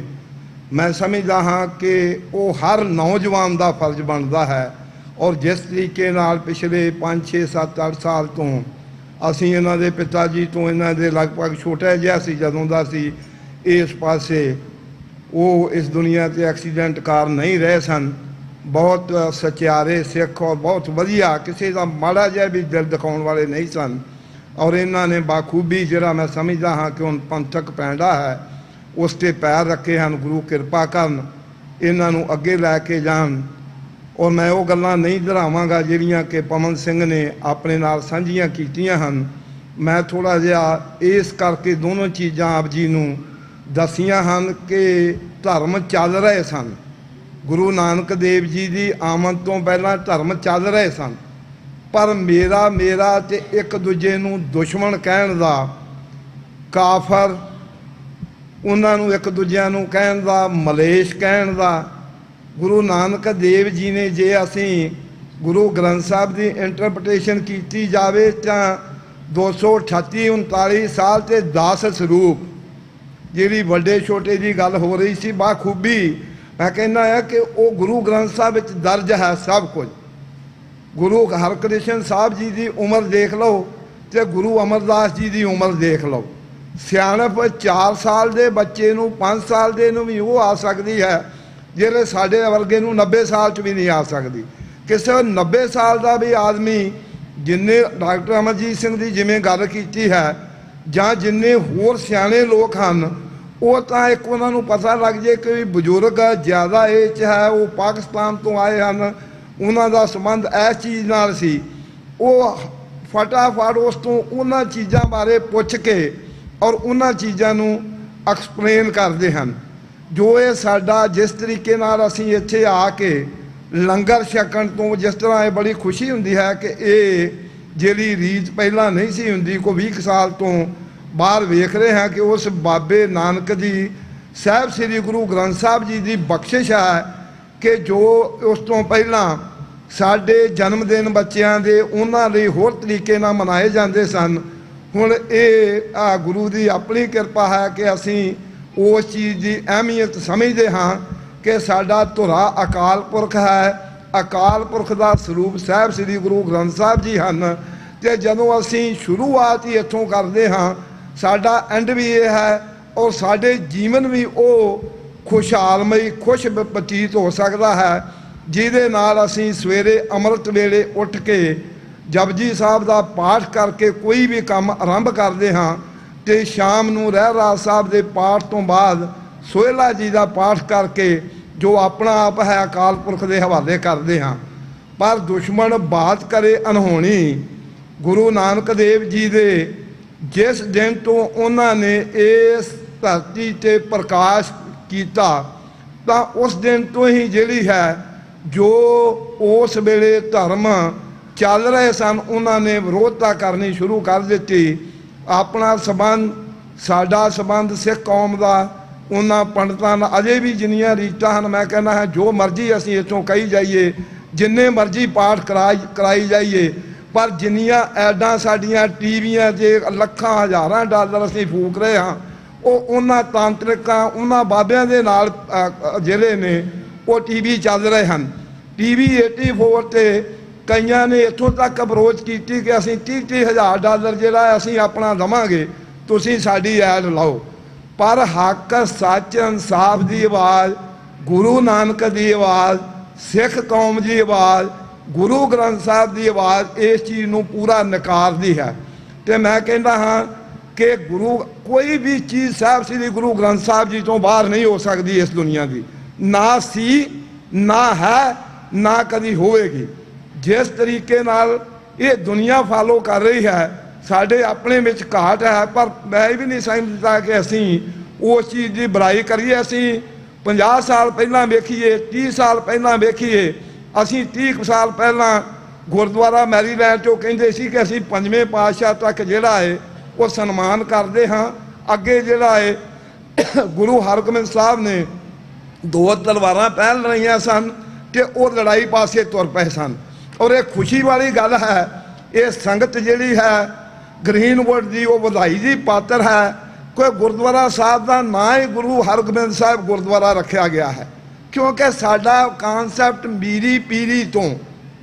ਮੈਂ ਸਮਝਦਾ ਹਾਂ ਕਿ ਉਹ ਹਰ ਨੌਜਵਾਨ ਦਾ ਫਰਜ਼ ਬਣਦਾ ਹੈ। ਔਰ ਜਿਸ ਤਰੀਕੇ ਨਾਲ ਪਿਛਲੇ 5 6 7 8 ਸਾਲ ਤੋਂ ਅਸੀਂ ਇਹਨਾਂ ਦੇ ਪਿਤਾ ਜੀ ਤੋਂ, ਇਹਨਾਂ ਦੇ ਲਗਭਗ ਛੋਟਾ ਜਿਹਾ ਸੀ ਜਦੋਂ ਦਾ ਸੀ ਇਸ ਪਾਸੇ, ਉਹ ਇਸ ਦੁਨੀਆ 'ਤੇ ਐਕਸੀਡੈਂਟ ਕਾਰਨ ਨਹੀਂ ਰਹੇ ਸਨ। ਬਹੁਤ ਸਚਿਆਰੇ ਸਿੱਖ ਔਰ ਬਹੁਤ ਵਧੀਆ, ਕਿਸੇ ਦਾ ਮਾੜਾ ਜਿਹਾ ਵੀ ਦਿਲ ਦਿਖਾਉਣ ਵਾਲੇ ਨਹੀਂ ਸਨ। ਔਰ ਇਹਨਾਂ ਨੇ ਬਾਖੂਬੀ, ਜਿਹੜਾ ਮੈਂ ਸਮਝਦਾ ਹਾਂ ਕਿ ਹੁਣ ਪੰਥਕ ਪੈਂਡਾ ਹੈ, ਉਸ 'ਤੇ ਪੈਰ ਰੱਖੇ ਹਨ। ਗੁਰੂ ਕਿਰਪਾ ਕਰਨ, ਇਹਨਾਂ ਨੂੰ ਅੱਗੇ ਲੈ ਕੇ ਜਾਣ। ਔਰ ਮੈਂ ਉਹ ਗੱਲਾਂ ਨਹੀਂ ਦੁਹਰਾਵਾਂਗਾ ਜਿਹੜੀਆਂ ਕਿ ਪਵਨ ਸਿੰਘ ਨੇ ਆਪਣੇ ਨਾਲ ਸਾਂਝੀਆਂ ਕੀਤੀਆਂ ਹਨ। ਮੈਂ ਥੋੜ੍ਹਾ ਜਿਹਾ ਇਸ ਕਰਕੇ ਦੋਨੋਂ ਚੀਜ਼ਾਂ ਆਪ ਜੀ ਨੂੰ ਦੱਸੀਆਂ ਹਨ ਕਿ ਧਰਮ ਚੱਲ ਰਹੇ ਸਨ। ਗੁਰੂ ਨਾਨਕ ਦੇਵ ਜੀ ਦੀ ਆਮਦ ਤੋਂ ਪਹਿਲਾਂ ਧਰਮ ਚੱਲ ਰਹੇ ਸਨ, ਪਰ ਮੇਰਾ ਤੇ ਇੱਕ ਦੂਜੇ ਨੂੰ ਦੁਸ਼ਮਣ ਕਹਿਣ ਦਾ, ਕਾਫਰ, ਉਹਨਾਂ ਨੂੰ ਇੱਕ ਦੂਜਿਆਂ ਨੂੰ ਕਹਿਣ ਦਾ, ਮਲੇਸ਼ ਕਹਿਣ ਦਾ। ਗੁਰੂ ਨਾਨਕ ਦੇਵ ਜੀ ਨੇ, ਜੇ ਅਸੀਂ ਗੁਰੂ ਗ੍ਰੰਥ ਸਾਹਿਬ ਦੀ ਇੰਟਰਪ੍ਰੀਟੇਸ਼ਨ ਕੀਤੀ ਜਾਵੇ ਤਾਂ 238 39 ਸਾਲ ਤੇ 10 ਸਰੂਪ, ਜਿਹੜੀ ਵੱਡੇ ਛੋਟੇ ਦੀ ਗੱਲ ਹੋ ਰਹੀ ਸੀ, ਬਾਖੂਬੀ ਮੈਂ ਕਹਿੰਦਾ ਹਾਂ ਕਿ ਉਹ ਗੁਰੂ ਗ੍ਰੰਥ ਸਾਹਿਬ ਵਿੱਚ ਦਰਜ ਹੈ ਸਭ ਕੁਝ। ਗੁਰੂ ਹਰਕ੍ਰਿਸ਼ਨ ਸਾਹਿਬ ਜੀ ਦੀ ਉਮਰ ਦੇਖ ਲਓ ਤੇ ਗੁਰੂ ਅਮਰਦਾਸ ਜੀ ਦੀ ਉਮਰ ਦੇਖ ਲਓ। ਸਿਆਣਪ 4 ਸਾਲ ਦੇ ਬੱਚੇ ਨੂੰ 5 ਸਾਲ ਦੇ ਨੂੰ ਵੀ ਉਹ ਆ ਸਕਦੀ ਹੈ ਜਿਹੜੇ ਸਾਡੇ ਵਰਗੇ ਨੂੰ 90 ਸਾਲ 'ਚ ਵੀ ਨਹੀਂ ਆ ਸਕਦੀ। ਕਿਸੇ 90 ਸਾਲ ਦਾ ਵੀ ਆਦਮੀ, ਜਿੰਨੇ ਡਾਕਟਰ ਅਮਰਜੀਤ ਸਿੰਘ ਦੀ ਜਿਵੇਂ ਗੱਲ ਕੀਤੀ ਹੈ, ਜਾਂ ਜਿੰਨੇ ਹੋਰ ਸਿਆਣੇ ਲੋਕ ਹਨ, ਉਹ ਤਾਂ ਇੱਕ ਉਹਨਾਂ ਨੂੰ ਪਤਾ ਲੱਗ ਜੇ ਕਿ ਬਜ਼ੁਰਗ ਜ਼ਿਆਦਾ ਏਜ 'ਚ ਹੈ, ਉਹ ਪਾਕਿਸਤਾਨ ਤੋਂ ਆਏ ਹਨ, ਉਹਨਾਂ ਦਾ ਸੰਬੰਧ ਇਸ ਚੀਜ਼ ਨਾਲ ਸੀ, ਉਹ ਫਟਾਫਟ ਉਸ ਤੋਂ ਉਹਨਾਂ ਚੀਜ਼ਾਂ ਬਾਰੇ ਪੁੱਛ ਕੇ ਔਰ ਉਹਨਾਂ ਚੀਜ਼ਾਂ ਨੂੰ ਐਕਸਪਲੇਨ ਕਰਦੇ ਹਨ। ਜੋ ਇਹ ਸਾਡਾ, ਜਿਸ ਤਰੀਕੇ ਨਾਲ ਅਸੀਂ ਇੱਥੇ ਆ ਕੇ ਲੰਗਰ ਛਕਣ ਤੋਂ, ਜਿਸ ਤਰ੍ਹਾਂ ਇਹ ਬੜੀ ਖੁਸ਼ੀ ਹੁੰਦੀ ਹੈ ਕਿ ਇਹ ਜਿਹੜੀ ਰੀਤ ਪਹਿਲਾਂ ਨਹੀਂ ਸੀ ਹੁੰਦੀ, ਕੋਈ 20 ਸਾਲ ਤੋਂ ਬਾਹਰ ਵੇਖ ਰਹੇ ਹਾਂ ਕਿ ਉਸ ਬਾਬੇ ਨਾਨਕ ਦੀ, ਸਾਹਿਬ ਸ੍ਰੀ ਗੁਰੂ ਗ੍ਰੰਥ ਸਾਹਿਬ ਜੀ ਦੀ ਬਖਸ਼ਿਸ਼ ਹੈ ਕਿ ਜੋ ਉਸ ਤੋਂ ਪਹਿਲਾਂ ਸਾਡੇ ਜਨਮ ਦਿਨ ਬੱਚਿਆਂ ਦੇ ਉਹਨਾਂ ਲਈ ਹੋਰ ਤਰੀਕੇ ਨਾਲ ਮਨਾਏ ਜਾਂਦੇ ਸਨ। ਹੁਣ ਇਹ ਗੁਰੂ ਦੀ ਆਪਣੀ ਕਿਰਪਾ ਹੈ ਕਿ ਅਸੀਂ ਉਸ ਚੀਜ਼ ਦੀ ਅਹਿਮੀਅਤ ਸਮਝਦੇ ਹਾਂ ਕਿ ਸਾਡਾ ਧੁਰਾ ਅਕਾਲ ਪੁਰਖ ਹੈ, ਅਕਾਲ ਪੁਰਖ ਦਾ ਸਰੂਪ ਸਾਹਿਬ ਸ੍ਰੀ ਗੁਰੂ ਗ੍ਰੰਥ ਸਾਹਿਬ ਜੀ ਹਨ। ਅਤੇ ਜਦੋਂ ਅਸੀਂ ਸ਼ੁਰੂਆਤ ਹੀ ਇੱਥੋਂ ਕਰਦੇ ਹਾਂ, ਸਾਡਾ ਐਂਡ ਵੀ ਇਹ ਹੈ ਔਰ ਸਾਡੇ ਜੀਵਨ ਵੀ ਉਹ ਖੁਸ਼ਹਾਲਮਈ, ਖੁਸ਼ ਬਤੀਤ ਹੋ ਸਕਦਾ ਹੈ, ਜਿਹਦੇ ਨਾਲ ਅਸੀਂ ਸਵੇਰੇ ਅੰਮ੍ਰਿਤ ਵੇਲੇ ਉੱਠ ਕੇ ਜਪਜੀ ਸਾਹਿਬ ਦਾ ਪਾਠ ਕਰਕੇ ਕੋਈ ਵੀ ਕੰਮ ਆਰੰਭ ਕਰਦੇ ਹਾਂ, ਅਤੇ ਸ਼ਾਮ ਨੂੰ ਰਹਿਰਾਸ ਸਾਹਿਬ ਦੇ ਪਾਠ ਤੋਂ ਬਾਅਦ ਸੋਹਿਲਾ ਜੀ ਦਾ ਪਾਠ ਕਰਕੇ ਜੋ ਆਪਣਾ ਆਪ ਹੈ ਅਕਾਲ ਪੁਰਖ ਦੇ ਹਵਾਲੇ ਕਰਦੇ ਹਾਂ। ਪਰ ਦੁਸ਼ਮਣ ਬਾਤ ਕਰੇ ਅਨਹੋਣੀ, ਗੁਰੂ ਨਾਨਕ ਦੇਵ ਜੀ ਦੇ ਜਿਸ ਦਿਨ ਤੋਂ ਉਹਨਾਂ ਨੇ ਇਸ ਧਰਤੀ 'ਤੇ ਪ੍ਰਕਾਸ਼ ਕੀਤਾ, ਤਾਂ ਉਸ ਦਿਨ ਤੋਂ ਹੀ ਜਿਹੜੀ ਹੈ, ਜੋ ਉਸ ਵੇਲੇ ਧਰਮ ਚੱਲ ਰਹੇ ਸਨ, ਉਹਨਾਂ ਨੇ ਵਿਰੋਧਤਾ ਕਰਨੀ ਸ਼ੁਰੂ ਕਰ ਦਿੱਤੀ। ਆਪਣਾ ਸੰਬੰਧ, ਸਾਡਾ ਸੰਬੰਧ ਸਿੱਖ ਕੌਮ ਦਾ ਉਹਨਾਂ ਪੰਡਤਾਂ ਨਾਲ ਅਜੇ ਵੀ ਜਿੰਨੀਆਂ ਰੀਤਾਂ ਹਨ, ਮੈਂ ਕਹਿੰਦਾ ਹਾਂ ਜੋ ਮਰਜ਼ੀ ਅਸੀਂ ਇੱਥੋਂ ਕਹੀ ਜਾਈਏ, ਜਿੰਨੇ ਮਰਜ਼ੀ ਪਾਠ ਕਰਾਈ ਜਾਈਏ, ਪਰ ਜਿੰਨੀਆਂ ਐਡਾਂ ਸਾਡੀਆਂ ਟੀਵੀਆਂ 'ਤੇ ਲੱਖਾਂ ਹਜ਼ਾਰਾਂ ਡਾਲਰ ਅਸੀਂ ਫੂਕ ਰਹੇ ਹਾਂ, ਉਹ ਉਹਨਾਂ ਤਾਂਤਰਿਕਾਂ ਉਹਨਾਂ ਬਾਬਿਆਂ ਦੇ ਨਾਲ ਜਿਹੜੇ ਨੇ ਉਹ ਟੀਵੀ ਚੱਲ ਰਹੇ ਹਨ। ਟੀਵੀ 84 ਤੇ ਕਈਆਂ ਨੇ ਇੱਥੋਂ ਤੱਕ ਅਪਰੋਚ ਕੀਤੀ ਕਿ ਅਸੀਂ 30-30 ਹਜ਼ਾਰ ਡਾਲਰ ਜਿਹੜਾ ਅਸੀਂ ਆਪਣਾ ਦੇਵਾਂਗੇ, ਤੁਸੀਂ ਸਾਡੀ ਐਡ ਲਾਓ। ਪਰ ਹੱਕ ਸੱਚ ਇਨਸਾਫ ਦੀ ਆਵਾਜ਼, ਗੁਰੂ ਨਾਨਕ ਦੀ ਆਵਾਜ਼, ਸਿੱਖ ਕੌਮ ਦੀ ਆਵਾਜ਼, ਗੁਰੂ ਗ੍ਰੰਥ ਸਾਹਿਬ ਦੀ ਆਵਾਜ਼ ਇਸ ਚੀਜ਼ ਨੂੰ ਪੂਰਾ ਨਕਾਰਦੀ ਹੈ। ਤੇ ਮੈਂ ਕਹਿੰਦਾ ਹਾਂ ਕਿ ਗੁਰੂ ਕੋਈ ਵੀ ਚੀਜ਼ ਸਾਹਿਬ ਸ੍ਰੀ ਗੁਰੂ ਗ੍ਰੰਥ ਸਾਹਿਬ ਜੀ ਤੋਂ ਬਾਹਰ ਨਹੀਂ ਹੋ ਸਕਦੀ ਇਸ ਦੁਨੀਆ ਦੀ, ਨਾ ਸੀ ਨਾ ਹੈ ਨਾ ਕਦੀ ਹੋਵੇਗੀ। ਜਿਸ ਤਰੀਕੇ ਨਾਲ ਇਹ ਦੁਨੀਆ ਫਾਲੋ ਕਰ ਰਹੀ ਹੈ, ਸਾਡੇ ਆਪਣੇ ਵਿੱਚ ਘਾਟ ਹੈ, ਪਰ ਮੈਂ ਵੀ ਨਹੀਂ ਸਮਝਦਾ ਕਿ ਅਸੀਂ ਉਸ ਚੀਜ਼ ਦੀ ਬੁਰਾਈ ਕਰੀਏ। ਅਸੀਂ 50 ਸਾਲ ਪਹਿਲਾਂ ਵੇਖੀਏ, 30 ਸਾਲ ਪਹਿਲਾਂ ਵੇਖੀਏ, ਅਸੀਂ 30 ਸਾਲ ਪਹਿਲਾਂ ਗੁਰਦੁਆਰਾ ਮੈਰੀਲੈਂਡ 'ਚੋਂ ਕਹਿੰਦੇ ਸੀ ਕਿ ਅਸੀਂ 5ਵੇਂ ਪਾਤਸ਼ਾਹ ਤੱਕ ਜਿਹੜਾ ਹੈ ਉਹ ਸਨਮਾਨ ਕਰਦੇ ਹਾਂ। ਅੱਗੇ ਜਿਹੜਾ ਹੈ ਗੁਰੂ ਹਰਗੋਬਿੰਦ ਸਾਹਿਬ ਨੇ 2 ਤਲਵਾਰਾਂ ਪਹਿਨ ਰਹੀਆਂ ਸਨ ਕਿ ਉਹ ਲੜਾਈ ਪਾਸੇ ਤੁਰ ਪਏ ਸਨ। ਔਰ ਇਹ ਖੁਸ਼ੀ ਵਾਲੀ ਗੱਲ ਹੈ, ਇਹ ਸੰਗਤ ਜਿਹੜੀ ਹੈ ਗ੍ਰੀਨਵੁੱਡ ਦੀ ਉਹ ਵਧਾਈ ਦੀ ਪਾਤਰ ਹੈ। ਕੋਈ ਗੁਰਦੁਆਰਾ ਸਾਹਿਬ ਦਾ ਨਾਂ ਹੀ ਗੁਰੂ ਹਰਗੋਬਿੰਦ ਸਾਹਿਬ ਗੁਰਦੁਆਰਾ ਰੱਖਿਆ ਗਿਆ ਹੈ, ਕਿਉਂਕਿ ਸਾਡਾ ਕਾਨਸੈਪਟ ਮੀਰੀ ਪੀਰੀ ਤੋਂ,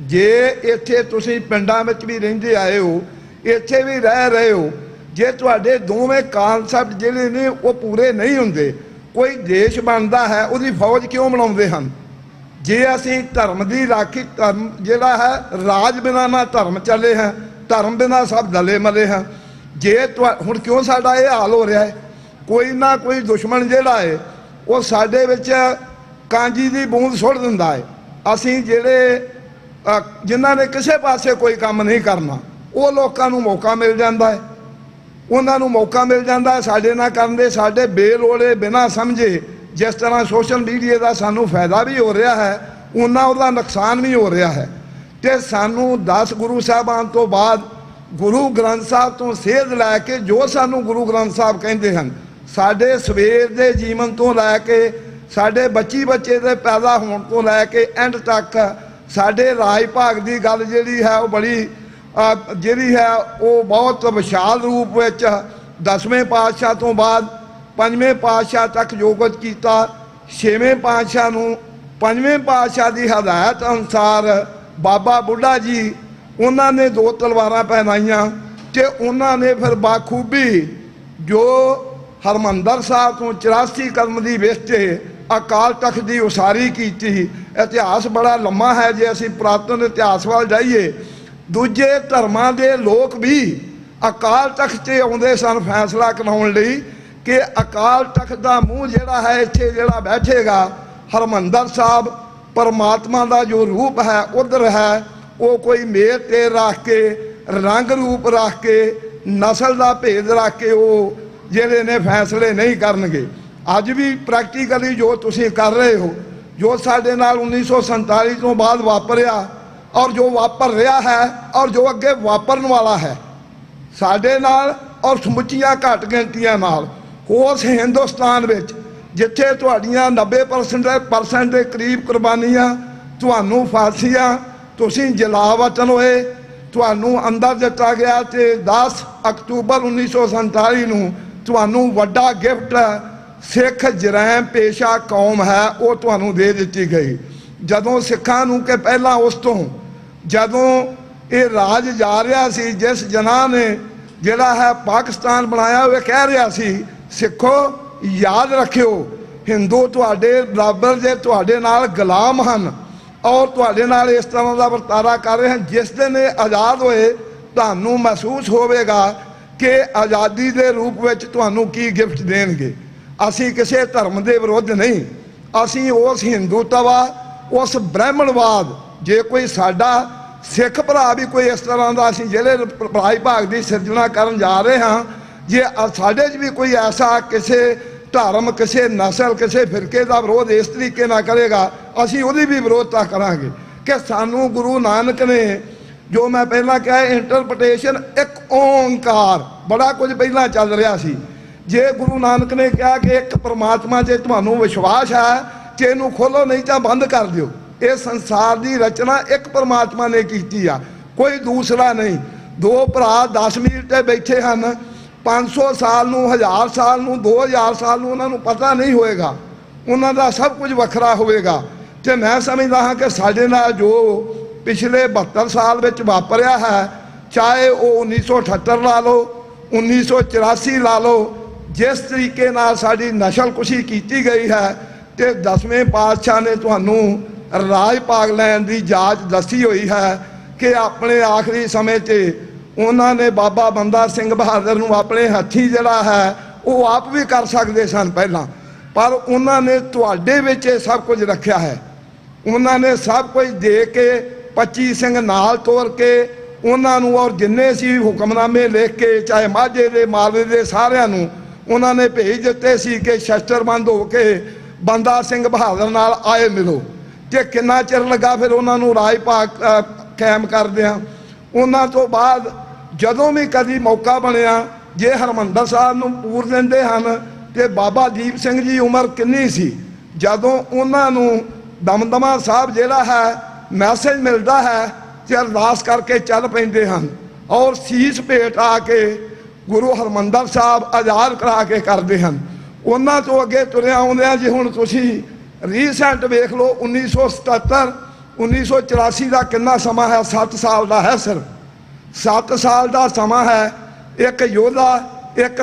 ਜੇ ਇੱਥੇ ਤੁਸੀਂ ਪਿੰਡਾਂ ਵਿੱਚ ਵੀ ਰਹਿੰਦੇ ਆਏ ਹੋ, ਇੱਥੇ ਵੀ ਰਹਿ ਰਹੇ ਹੋ, ਜੇ ਤੁਹਾਡੇ ਦੋਵੇਂ ਕਾਨਸੈਪਟ ਜਿਹੜੇ ਨੇ ਉਹ ਪੂਰੇ ਨਹੀਂ ਹੁੰਦੇ, ਕੋਈ ਦੇਸ਼ ਬਣਦਾ ਹੈ ਉਹਦੀ ਫੌਜ ਕਿਉਂ ਬਣਾਉਂਦੇ ਹਨ? ਜੇ ਅਸੀਂ ਧਰਮ ਦੀ ਰਾਖੀ, ਧਰਮ ਜਿਹੜਾ ਹੈ ਰਾਜ ਬਿਨਾਂ ਨਾ ਧਰਮ ਚੱਲੇ ਹੈ, ਧਰਮ ਬਿਨਾਂ ਸਭ ਦਲੇ ਮਲੇ ਹੈ। ਜੇ ਹੁਣ ਕਿਉਂ ਸਾਡਾ ਇਹ ਹਾਲ ਹੋ ਰਿਹਾ ਹੈ? ਕੋਈ ਨਾ ਕੋਈ ਦੁਸ਼ਮਣ ਜਿਹੜਾ ਹੈ ਉਹ ਸਾਡੇ ਵਿੱਚ ਕਾਂਜੀ ਦੀ ਬੂੰਦ ਸੁੱਟ ਦਿੰਦਾ ਹੈ। ਅਸੀਂ ਜਿਹੜੇ ਜਿਨ੍ਹਾਂ ਨੇ ਕਿਸੇ ਪਾਸੇ ਕੋਈ ਕੰਮ ਨਹੀਂ ਕਰਨਾ, ਉਹ ਲੋਕਾਂ ਨੂੰ ਮੌਕਾ ਮਿਲ ਜਾਂਦਾ ਹੈ, ਉਹਨਾਂ ਨੂੰ ਮੌਕਾ ਮਿਲ ਜਾਂਦਾ ਹੈ ਸਾਡੇ ਨਾਲ ਕਰਨ ਦੇ। ਸਾਡੇ ਬੇਲੋੜੇ ਬਿਨਾਂ ਸਮਝੇ ਜਿਸ ਤਰ੍ਹਾਂ ਸੋਸ਼ਲ ਮੀਡੀਆ ਦਾ ਸਾਨੂੰ ਫਾਇਦਾ ਵੀ ਹੋ ਰਿਹਾ ਹੈ, ਉਹਨਾਂ ਉਹਦਾ ਨੁਕਸਾਨ ਵੀ ਹੋ ਰਿਹਾ ਹੈ। ਤੇ ਸਾਨੂੰ 10 ਗੁਰੂ ਸਾਹਿਬਾਨ ਤੋਂ ਬਾਅਦ ਗੁਰੂ ਗ੍ਰੰਥ ਸਾਹਿਬ ਤੋਂ ਸੇਧ ਲੈ ਕੇ ਜੋ ਸਾਨੂੰ ਗੁਰੂ ਗ੍ਰੰਥ ਸਾਹਿਬ ਕਹਿੰਦੇ ਹਨ, ਸਾਡੇ ਸਵੇਰ ਦੇ ਜੀਵਨ ਤੋਂ ਲੈ ਕੇ ਸਾਡੇ ਬੱਚੇ ਦੇ ਪੈਦਾ ਹੋਣ ਤੋਂ ਲੈ ਕੇ ਐਂਡ ਤੱਕ ਸਾਡੇ ਰਾਜ ਭਾਗ ਦੀ ਗੱਲ ਜਿਹੜੀ ਹੈ ਉਹ ਬੜੀ ਜਿਹੜੀ ਹੈ ਉਹ ਬਹੁਤ ਵਿਸ਼ਾਲ ਰੂਪ ਵਿੱਚ 10ਵੇਂ ਪਾਤਸ਼ਾਹ ਤੋਂ ਬਾਅਦ 5ਵੇਂ ਪਾਤਸ਼ਾਹ ਤੱਕ ਜੋ ਕੁਝ ਕੀਤਾ, 6ਵੇਂ ਪਾਤਸ਼ਾਹ ਨੂੰ 5ਵੇਂ ਪਾਤਸ਼ਾਹ ਦੀ ਹਦਾਇਤ ਅਨੁਸਾਰ ਬਾਬਾ ਬੁੱਢਾ ਜੀ ਉਹਨਾਂ ਨੇ 2 ਤਲਵਾਰਾਂ ਪਹਿਨਾਈਆਂ ਤੇ ਉਹਨਾਂ ਨੇ ਫਿਰ ਬਾਖੂਬੀ ਜੋ ਹਰਮੰਦਰ ਸਾਹਿਬ ਤੋਂ 84 ਕਦਮ ਦੀ ਵਿਸਤੇ ਅਕਾਲ ਤਖਤ ਦੀ ਉਸਾਰੀ ਕੀਤੀ। ਇਤਿਹਾਸ ਬੜਾ ਲੰਮਾ ਹੈ, ਜੇ ਅਸੀਂ ਪੁਰਾਤਨ ਇਤਿਹਾਸ ਵੱਲ ਜਾਈਏ, ਦੂਜੇ ਧਰਮਾਂ ਦੇ ਲੋਕ ਵੀ ਅਕਾਲ ਤਖਤ 'ਤੇ ਆਉਂਦੇ ਸਨ ਫੈਸਲਾ ਕਰਾਉਣ ਲਈ ਕਿ ਅਕਾਲ ਤਖਤ ਦਾ ਮੂੰਹ ਜਿਹੜਾ ਹੈ ਇੱਥੇ ਜਿਹੜਾ ਬੈਠੇਗਾ, ਹਰਮੰਦਰ ਸਾਹਿਬ ਪਰਮਾਤਮਾ ਦਾ ਜੋ ਰੂਪ ਹੈ ਉੱਧਰ ਹੈ, ਉਹ ਕੋਈ ਮੇਲ ਤੇਰ ਰੱਖ ਕੇ, ਰੰਗ ਰੂਪ ਰੱਖ ਕੇ, ਨਸਲ ਦਾ ਭੇਦ ਰੱਖ ਕੇ ਉਹ ਜਿਹੜੇ ਨੇ ਫੈਸਲੇ ਨਹੀਂ ਕਰਨਗੇ। ਅੱਜ ਵੀ ਪ੍ਰੈਕਟੀਕਲੀ ਜੋ ਤੁਸੀਂ ਕਰ ਰਹੇ ਹੋ, ਜੋ ਸਾਡੇ ਨਾਲ 1947 ਤੋਂ ਬਾਅਦ ਵਾਪਰਿਆ ਔਰ ਜੋ ਵਾਪਰ ਰਿਹਾ ਹੈ ਔਰ ਜੋ ਅੱਗੇ ਵਾਪਰਨ ਵਾਲਾ ਹੈ ਸਾਡੇ ਨਾਲ ਔਰ ਸਮੁੱਚੀਆਂ ਘੱਟ ਗਿਣਤੀਆਂ ਨਾਲ, ਉਸ ਹਿੰਦੁਸਤਾਨ ਵਿੱਚ ਜਿੱਥੇ ਤੁਹਾਡੀਆਂ 90% ਦੇ ਕਰੀਬ ਕੁਰਬਾਨੀਆਂ, ਤੁਹਾਨੂੰ ਫਾਂਸੀਆਂ, ਤੁਸੀਂ ਜਲਾਵਤਨ ਹੋਏ, ਤੁਹਾਨੂੰ ਅੰਦਰ ਦਿੱਤਾ ਗਿਆ ਤੇ 10 ਅਕਤੂਬਰ 1947 ਨੂੰ ਤੁਹਾਨੂੰ ਵੱਡਾ ਗਿਫਟ ਸਿੱਖ ਜਰੈਮ ਪੇਸ਼ਾ ਕੌਮ ਹੈ ਉਹ ਤੁਹਾਨੂੰ ਦੇ ਦਿੱਤੀ ਗਈ। ਜਦੋਂ ਸਿੱਖਾਂ ਨੂੰ ਕਿ ਪਹਿਲਾਂ ਉਸ ਤੋਂ ਜਦੋਂ ਇਹ ਰਾਜ ਜਾ ਰਿਹਾ ਸੀ, ਜਿਸ ਜਨਾਹ ਨੇ ਜਿਹੜਾ ਹੈ ਪਾਕਿਸਤਾਨ ਬਣਾਇਆ, ਉਹ ਕਹਿ ਰਿਹਾ ਸੀ ਸਿੱਖੋ ਯਾਦ ਰੱਖਿਓ ਹਿੰਦੂ ਤੁਹਾਡੇ ਬਰਾਬਰ ਦੇ, ਤੁਹਾਡੇ ਨਾਲ ਗੁਲਾਮ ਹਨ ਔਰ ਤੁਹਾਡੇ ਨਾਲ ਇਸ ਤਰ੍ਹਾਂ ਦਾ ਵਰਤਾਰਾ ਕਰ ਰਹੇ ਹਨ। ਜਿਸ ਦਿਨ ਇਹ ਆਜ਼ਾਦ ਹੋਏ ਤੁਹਾਨੂੰ ਮਹਿਸੂਸ ਹੋਵੇਗਾ ਕਿ ਆਜ਼ਾਦੀ ਦੇ ਰੂਪ ਵਿੱਚ ਤੁਹਾਨੂੰ ਕੀ ਗਿਫਟ ਦੇਣਗੇ। ਅਸੀਂ ਕਿਸੇ ਧਰਮ ਦੇ ਵਿਰੁੱਧ ਨਹੀਂ, ਅਸੀਂ ਉਸ ਹਿੰਦੂਤਵਾ, ਉਸ ਬ੍ਰਾਹਮਣਵਾਦ, ਜੇ ਕੋਈ ਸਾਡਾ ਸਿੱਖ ਭਰਾ ਵੀ ਕੋਈ ਇਸ ਤਰ੍ਹਾਂ ਦਾ, ਅਸੀਂ ਜਿਹੜੇ ਭਲਾਈ ਭਾਗ ਦੀ ਸਿਰਜਣਾ ਕਰਨ ਜਾ ਰਹੇ ਹਾਂ, ਜੇ ਸਾਡੇ 'ਚ ਵੀ ਕੋਈ ਐਸਾ ਕਿਸੇ ਧਰਮ, ਕਿਸੇ ਨਸਲ, ਕਿਸੇ ਫਿਰਕੇ ਦਾ ਵਿਰੋਧ ਇਸ ਤਰੀਕੇ ਨਾਲ ਕਰੇਗਾ, ਅਸੀਂ ਉਹਦੀ ਵੀ ਵਿਰੋਧਤਾ ਕਰਾਂਗੇ। ਕਿ ਸਾਨੂੰ ਗੁਰੂ ਨਾਨਕ ਨੇ ਜੋ ਮੈਂ ਪਹਿਲਾਂ ਕਿਹਾ ਇੰਟਰਪ੍ਰੀਟੇਸ਼ਨ, ਇੱਕ ਓਂਕਾਰ, ਬੜਾ ਕੁਝ ਪਹਿਲਾਂ ਚੱਲ ਰਿਹਾ ਸੀ। ਜੇ ਗੁਰੂ ਨਾਨਕ ਨੇ ਕਿਹਾ ਕਿ ਇੱਕ ਪਰਮਾਤਮਾ 'ਚ ਤੁਹਾਨੂੰ ਵਿਸ਼ਵਾਸ ਹੈ ਕਿ ਇਹਨੂੰ ਖੋਲੋ ਨਹੀਂ ਤਾਂ ਬੰਦ ਕਰ ਦਿਓ, ਇਹ ਸੰਸਾਰ ਦੀ ਰਚਨਾ ਇੱਕ ਪਰਮਾਤਮਾ ਨੇ ਕੀਤੀ ਆ, ਕੋਈ ਦੂਸਰਾ ਨਹੀਂ। 2 ਭਰਾ 10 ਮੀਲ ਤੇ ਬੈਠੇ ਹਨ, 500 ਸਾਲ ਨੂੰ, 1000 ਸਾਲ ਨੂੰ, 2000 ਸਾਲ ਨੂੰ ਉਹਨਾਂ ਨੂੰ ਪਤਾ ਨਹੀਂ ਹੋਏਗਾ। ਉਹਨਾਂ ਦਾ ਸਭ ਕੁਝ ਵੱਖਰਾ ਹੋਵੇਗਾ। ਤੇ ਮੈਂ ਸਮਝਦਾ ਹਾਂ ਕਿ ਸਾਡੇ ਨਾਲ ਜੋ ਪਿਛਲੇ 72 ਸਾਲ ਵਿੱਚ ਵਾਪਰਿਆ ਹੈ, ਚਾਹੇ ਉਹ 1978 ਲਾ ਲਓ, 1984 ਲਾ ਲਓ, ਜਿਸ ਤਰੀਕੇ ਨਾਲ ਸਾਡੀ ਨਸਲਕੁਸ਼ੀ ਕੀਤੀ ਗਈ ਹੈ, ਤੇ 10ਵੇਂ ਪਾਤਸ਼ਾਹ ਨੇ ਤੁਹਾਨੂੰ ਰਾਜ ਭਾਗ ਲੈਣ ਦੀ ਜਾਚ ਦੱਸੀ ਹੋਈ ਹੈ ਕਿ ਆਪਣੇ ਆਖਰੀ ਸਮੇਂ 'ਚ ਉਹਨਾਂ ਨੇ ਬਾਬਾ ਬੰਦਾ ਸਿੰਘ ਬਹਾਦਰ ਨੂੰ ਆਪਣੇ ਹੱਥੀਂ ਜਿਹੜਾ ਹੈ ਉਹ ਆਪ ਵੀ ਕਰ ਸਕਦੇ ਸਨ ਪਹਿਲਾਂ, ਪਰ ਉਹਨਾਂ ਨੇ ਤੁਹਾਡੇ ਵਿੱਚ ਇਹ ਸਭ ਕੁਝ ਰੱਖਿਆ ਹੈ। ਉਹਨਾਂ ਨੇ ਸਭ ਕੁਝ ਦੇ ਕੇ 25 ਸਿੰਘ ਨਾਲ ਤੋਰ ਕੇ ਉਹਨਾਂ ਨੂੰ, ਔਰ ਜਿੰਨੇ ਸੀ ਹੁਕਮਨਾਮੇ ਲਿਖ ਕੇ, ਚਾਹੇ ਮਾਝੇ ਦੇ, ਮਾਲਵੇ ਦੇ, ਸਾਰਿਆਂ ਨੂੰ ਉਹਨਾਂ ਨੇ ਭੇਜ ਦਿੱਤੇ ਸੀ ਕਿ ਸ਼ਸਤਰਬੰਦ ਹੋ ਕੇ ਬੰਦਾ ਸਿੰਘ ਬਹਾਦਰ ਨਾਲ ਆਏ ਮਿਲੋ। ਤੇ ਕਿੰਨਾ ਚਿਰ ਲੱਗਾ ਫਿਰ ਉਹਨਾਂ ਨੂੰ ਰਾਜ ਭਾਗ ਕਾਇਮ ਕਰਦਿਆਂ। ਉਹਨਾਂ ਤੋਂ ਬਾਅਦ ਜਦੋਂ ਵੀ ਕਦੀ ਮੌਕਾ ਬਣਿਆ, ਜੇ ਹਰਿਮੰਦਰ ਸਾਹਿਬ ਨੂੰ ਪੂਰ ਦਿੰਦੇ ਹਨ, ਤੇ ਬਾਬਾ ਦੀਪ ਸਿੰਘ ਜੀ ਉਮਰ ਕਿੰਨੀ ਸੀ ਜਦੋਂ ਉਹਨਾਂ ਨੂੰ ਦਮਦਮਾ ਸਾਹਿਬ ਜਿਹੜਾ ਹੈ ਮੈਸੇਜ ਮਿਲਦਾ ਹੈ ਤੇ ਅਰਦਾਸ ਕਰਕੇ ਚੱਲ ਪੈਂਦੇ ਹਨ, ਔਰ ਸੀਸ ਭੇਟ ਆ ਕੇ ਗੁਰੂ ਹਰਿਮੰਦਰ ਸਾਹਿਬ ਆਜ਼ਾਦ ਕਰਾ ਕੇ ਕਰਦੇ ਹਨ। ਉਹਨਾਂ ਤੋਂ ਅੱਗੇ ਤੁਰਿਆ ਆਉਂਦਿਆਂ ਜੇ ਹੁਣ ਤੁਸੀਂ ਰੀਸੈਂਟ ਵੇਖ ਲਓ, 1977 1984 ਦਾ ਕਿੰਨਾ ਸਮਾਂ ਹੈ? 7 ਸਾਲ ਦਾ ਹੈ, ਸਿਰਫ 7 ਸਾਲ ਦਾ ਸਮਾਂ ਹੈ। ਇੱਕ ਯੋਧਾ, ਇੱਕ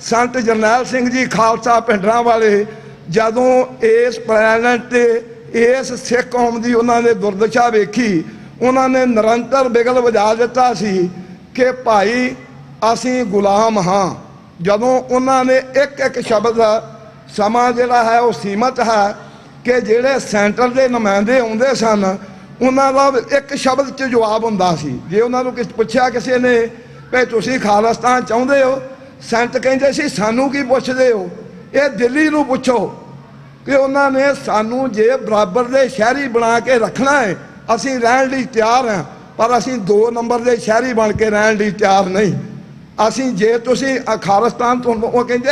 ਸੰਤ ਜਰਨੈਲ ਸਿੰਘ ਜੀ ਖਾਲਸਾ ਪਿੰਡਰਾਂ ਵਾਲੇ ਜਦੋਂ ਇਸ ਪਲੈਨਟ ਤੇ ਇਸ ਸਿੱਖ ਕੌਮ ਦੀ ਉਹਨਾਂ ਨੇ ਦੁਰਦਸ਼ਾ ਵੇਖੀ, ਉਹਨਾਂ ਨੇ ਨਿਰੰਤਰ ਬਿਗਲ ਵਜਾ ਦਿੱਤਾ ਸੀ ਕਿ ਭਾਈ ਅਸੀਂ ਗੁਲਾਮ ਹਾਂ। ਜਦੋਂ ਉਹਨਾਂ ਨੇ ਇੱਕ ਸ਼ਬਦ, ਸਮਾਂ ਜਿਹੜਾ ਹੈ ਉਹ ਸੀਮਤ ਹੈ ਕਿ ਜਿਹੜੇ ਸੈਂਟਰ ਦੇ ਨੁਮਾਇੰਦੇ ਆਉਂਦੇ ਸਨ, ਉਹਨਾਂ ਦਾ ਇੱਕ ਸ਼ਬਦ 'ਚ ਜਵਾਬ ਹੁੰਦਾ ਸੀ। ਜੇ ਉਹਨਾਂ ਨੂੰ ਪੁੱਛਿਆ ਕਿਸੇ ਨੇ ਵੀ ਤੁਸੀਂ ਖਾਲਿਸਤਾਨ ਚਾਹੁੰਦੇ ਹੋ, ਸੰਤ ਕਹਿੰਦੇ ਸੀ ਸਾਨੂੰ ਕੀ ਪੁੱਛਦੇ ਹੋ, ਇਹ ਦਿੱਲੀ ਨੂੰ ਪੁੱਛੋ। ਕਿ ਉਹਨਾਂ ਨੇ ਸਾਨੂੰ ਜੇ ਬਰਾਬਰ ਦੇ ਸ਼ਹਿਰੀ ਬਣਾ ਕੇ ਰੱਖਣਾ ਹੈ, ਅਸੀਂ ਰਹਿਣ ਲਈ ਤਿਆਰ ਹਾਂ, ਪਰ ਅਸੀਂ 2 ਨੰਬਰ ਦੇ ਸ਼ਹਿਰੀ ਬਣ ਕੇ ਰਹਿਣ ਲਈ ਤਿਆਰ ਨਹੀਂ। ਅਸੀਂ ਜੇ ਤੁਸੀਂ ਖਾਲਿਸਤਾਨ ਤੋਂ, ਉਹ ਕਹਿੰਦੇ